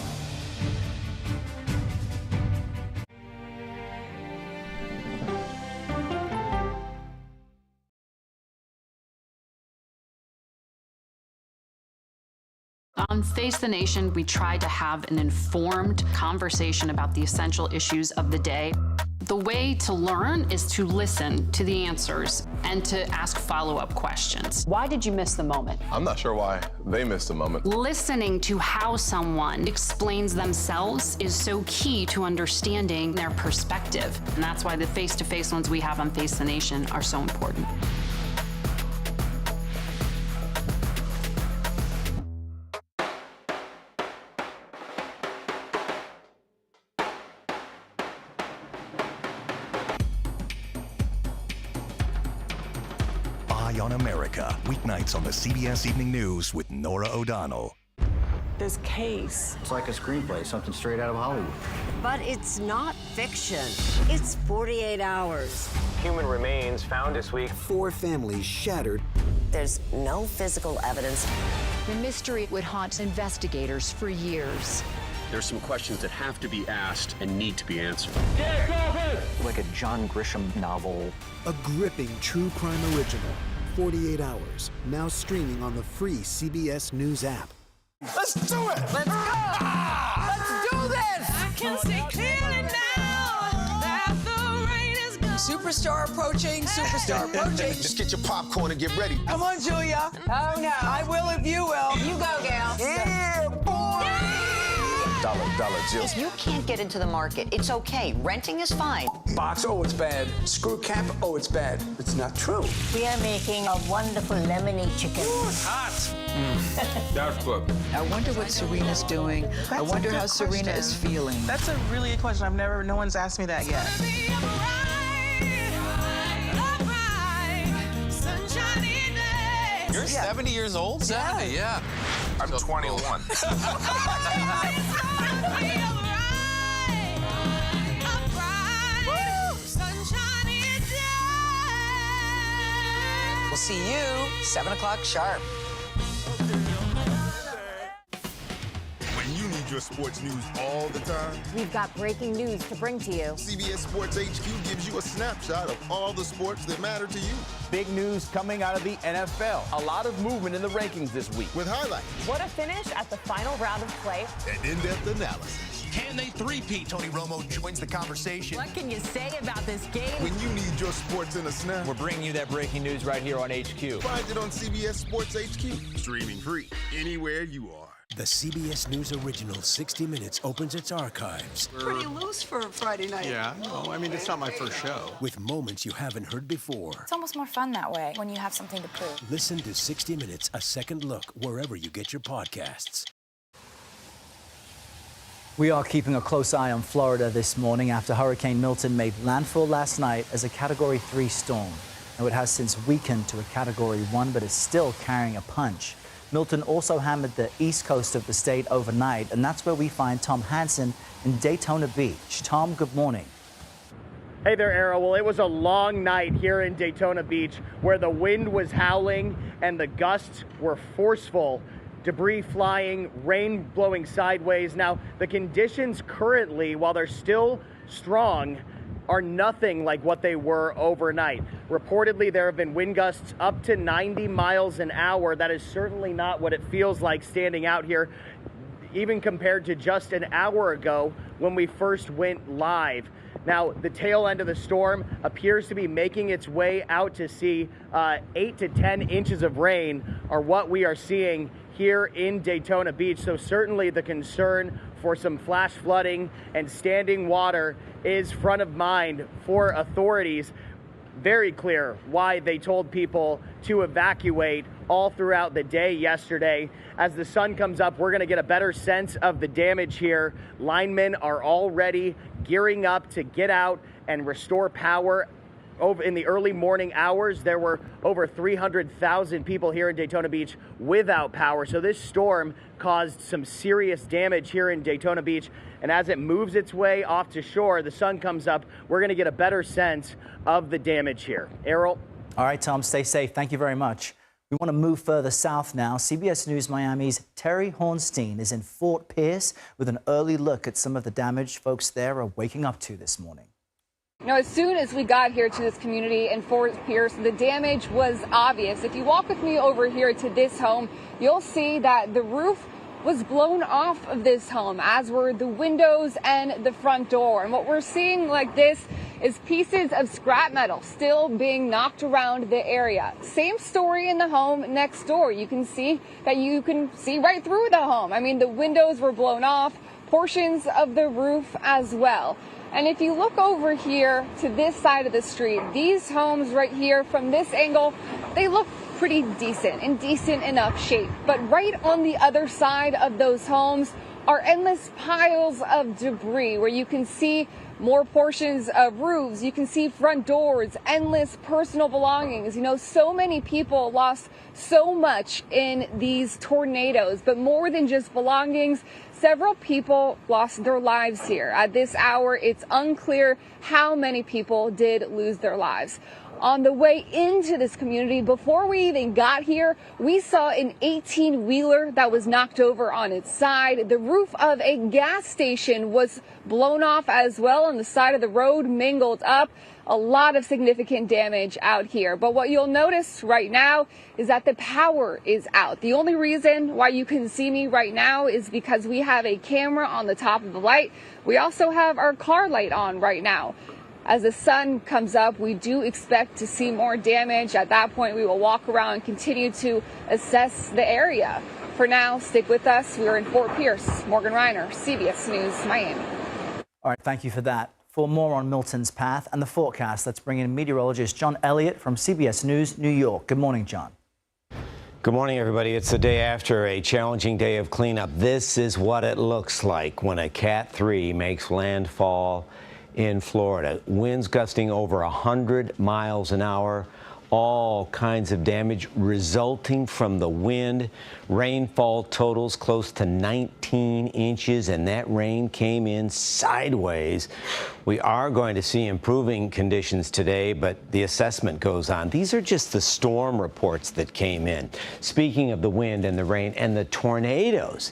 Speaker 3: On Face the Nation, we try to have an informed conversation about the essential issues of the day. The way to learn is to listen to the answers and to ask follow-up questions.
Speaker 4: Why did you miss the moment?
Speaker 5: I'm not sure why they missed the moment.
Speaker 3: Listening to how someone explains themselves is so key to understanding their perspective. And that's why the face-to-face ones we have on Face the Nation are so important.
Speaker 4: on America. Weeknights on the CBS Evening News with Norah O'Donnell.
Speaker 6: This case.
Speaker 8: It's like a screenplay, something straight out of Hollywood.
Speaker 11: But it's not fiction. It's 48 hours.
Speaker 17: Human remains found this week.
Speaker 18: 4 families shattered.
Speaker 11: There's no physical evidence.
Speaker 23: The mystery would haunt investigators for years.
Speaker 25: There's some questions that have to be asked and need to be answered.
Speaker 8: Like a John Grisham novel.
Speaker 18: A gripping true crime original. 48 hours. Now streaming on the free CBS News app.
Speaker 9: Let's do it!
Speaker 6: Let's go! Let's do this!
Speaker 26: I can see clearly now that the rain is gone.
Speaker 6: Superstar approaching, superstar approaching.
Speaker 9: Just get your popcorn and get ready.
Speaker 6: Come on, Julia. Oh, no. I will if you will. You go, gal.
Speaker 9: Yeah, boy! Dollar Jill.
Speaker 10: If you can't get into the market, it's okay. Renting is fine.
Speaker 32: Box, oh, it's bad. Screw cap, oh, it's bad. It's not true.
Speaker 11: We are making a wonderful lemony chicken.
Speaker 25: Ooh, it's hot. That's good.
Speaker 6: I wonder what Serena's doing. I wonder how Serena is feeling.
Speaker 8: That's a really good question. No one's asked me that yet.
Speaker 25: You're 70 years old? 70, yeah.
Speaker 5: I'm 21.
Speaker 6: We'll see you 7 o'clock sharp.
Speaker 5: When you need your sports news all the time,
Speaker 10: We've got breaking news to bring to you.
Speaker 5: CBS Sports HQ gives you a snapshot of all the sports that matter to you.
Speaker 27: Big news coming out of the NFL. A lot of movement in the rankings this week.
Speaker 5: With highlights
Speaker 10: What a finish at the final round of play.
Speaker 5: and in-depth analysis.
Speaker 4: Can they three-peat? Tony Romo joins the conversation.
Speaker 10: What can you say about this game?
Speaker 5: When you need your sports in a snap,
Speaker 27: We're bringing you that breaking news right here on HQ.
Speaker 5: find it on CBS Sports HQ. Streaming free anywhere you are.
Speaker 18: The CBS News original 60 Minutes opens its archives.
Speaker 6: Pretty loose for a Friday night.
Speaker 25: Yeah, no, I mean, it's not my first show.
Speaker 18: With moments you haven't heard before.
Speaker 13: It's almost more fun that way when you have something to prove.
Speaker 18: Listen to 60 Minutes, a second look, wherever you get your podcasts.
Speaker 7: We are keeping a close eye on Florida this morning after Hurricane Milton made landfall last night as a Category 3 storm. Now, it has since weakened to a Category 1, but is still carrying a punch. Milton also hammered the east coast of the state overnight, and that's where we find Tom Hansen in Daytona Beach. Tom, good morning.
Speaker 28: Hey there, Errol. Well, it was a long night here in Daytona Beach where the wind was howling and the gusts were forceful. Debris flying, rain blowing sideways. Now, the conditions currently, while they're still strong, are nothing like what they were overnight. Reportedly, there have been wind gusts up to 90 miles an hour. That is certainly not what it feels like standing out here, even compared to just an hour ago when we first went live. Now, the tail end of the storm appears to be making its way out to sea. 8 to 10 inches of rain are what we are seeing here in Daytona Beach. So certainly the concern for some flash flooding and standing water is front of mind for authorities. Very clear why they told people to evacuate all throughout the day yesterday. As the sun comes up, we're going to get a better sense of the damage here. Linemen are already gearing up to get out and restore power. Over in the early morning hours, there were over 300,000 people here in Daytona Beach without power. So this storm caused some serious damage here in Daytona Beach. And as it moves its way off to shore, the sun comes up, we're going to get a better sense of the damage here. Errol?
Speaker 7: All right, Tom, stay safe. Thank you very much. We want to move further south now. CBS News Miami's Terry Hornstein is in Fort Pierce with an early look at some of the damage folks there are waking up to this morning.
Speaker 29: Now, as soon as we got here to this community in Fort Pierce, the damage was obvious. If you walk with me over here to this home, you'll see that the roof was blown off of this home, as were the windows and the front door. And what we're seeing like this is pieces of scrap metal still being knocked around the area. Same story in the home next door. You can see right through the home. I mean, the windows were blown off, portions of the roof as well. And if you look over here to this side of the street, these homes right here from this angle, they look pretty decent, in decent enough shape. But right on the other side of those homes, are endless piles of debris where you can see more portions of roofs, you can see front doors, endless personal belongings. You know, so many people lost so much in these tornadoes, but more than just belongings, several people lost their lives here. At this hour, it's unclear how many people did lose their lives. On the way into this community, before we even got here, we saw an 18-wheeler that was knocked over on its side. The roof of a gas station was blown off as well, on the side of the road, mingled up. A lot of significant damage out here. But what you'll notice right now is that the power is out. The only reason why you can see me right now is because we have a camera on the top of the light. We also have our car light on right now. As the sun comes up, we do expect to see more damage. At that point, we will walk around and continue to assess the area. For now, stick with us. We are in Fort Pierce. Morgan Reiner, CBS News, Miami.
Speaker 7: All right, thank you for that. For more on Milton's path and the forecast, let's bring in meteorologist John Elliott from CBS News, New York. Good morning, John.
Speaker 1: Good morning, everybody. It's the day after a challenging day of cleanup. This is what it looks like when a Cat 3 makes landfall in Florida. Winds gusting over 100 miles an hour. All kinds of damage resulting from the wind. Rainfall totals close to 19 inches, and that rain came in sideways. We are going to see improving conditions today, but the assessment goes on. These are just the storm reports that came in. Speaking of the wind and the rain and the tornadoes,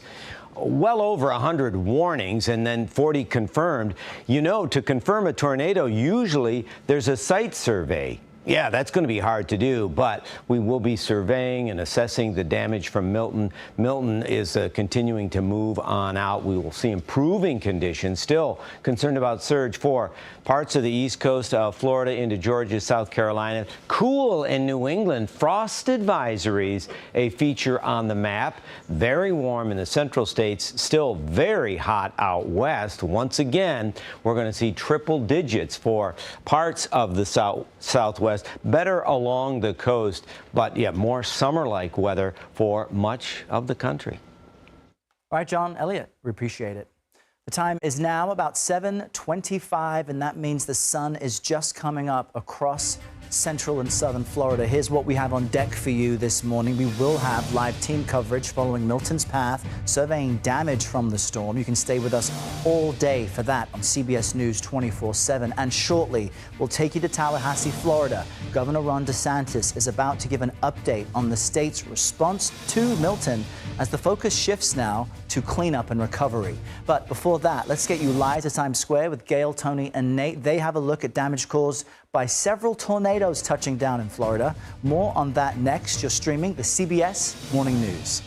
Speaker 1: well over 100 warnings and then 40 confirmed. You know, to confirm a tornado, usually there's a site survey. Yeah, that's going to be hard to do, but we will be surveying and assessing the damage from Milton. Milton is continuing to move on out. We will see improving conditions. Still concerned about surge for parts of the east coast of Florida into Georgia, South Carolina. Cool in New England. Frost advisories, a feature on the map. Very warm in the central states. Still very hot out west. Once again, we're going to see triple digits for parts of the southwest. Better along the coast, but yeah, more summer-like weather for much of the country.
Speaker 7: All right, John Elliott, we appreciate it. The time is now about 7:25, and that means the sun is just coming up across central and southern Florida. Here's what we have on deck for you this morning. We will have live team coverage following Milton's path, surveying damage from the storm. You can stay with us all day for that on CBS News 24/7. And shortly, we'll take you to Tallahassee, Florida. Governor Ron DeSantis is about to give an update on the state's response to Milton as the focus shifts now to cleanup and recovery. But before that, let's get you live to Times Square with Gail, Tony, and Nate. They have a look at damage caused by several tornadoes touching down in Florida. More on that next. You're streaming the CBS Morning News.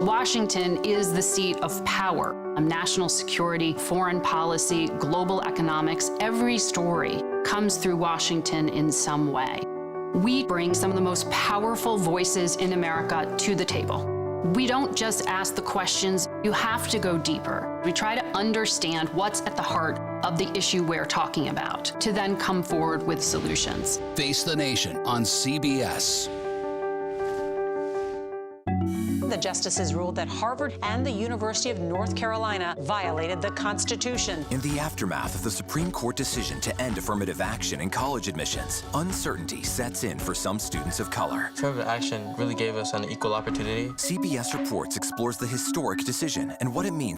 Speaker 3: Washington is the seat of power. National security, foreign policy, global economics, every story comes through Washington in some way. We bring some of the most powerful voices in America to the table. We don't just ask the questions, you have to go deeper. We try to understand what's at the heart of the issue we're talking about, to then come forward with solutions.
Speaker 12: Face the Nation on CBS.
Speaker 14: The justices ruled that Harvard and the University of North Carolina violated the Constitution.
Speaker 15: In the aftermath of the Supreme Court decision to end affirmative action in college admissions, uncertainty sets in for some students of color.
Speaker 16: Affirmative action really gave us an equal opportunity.
Speaker 15: CBS Reports explores the historic decision and what it means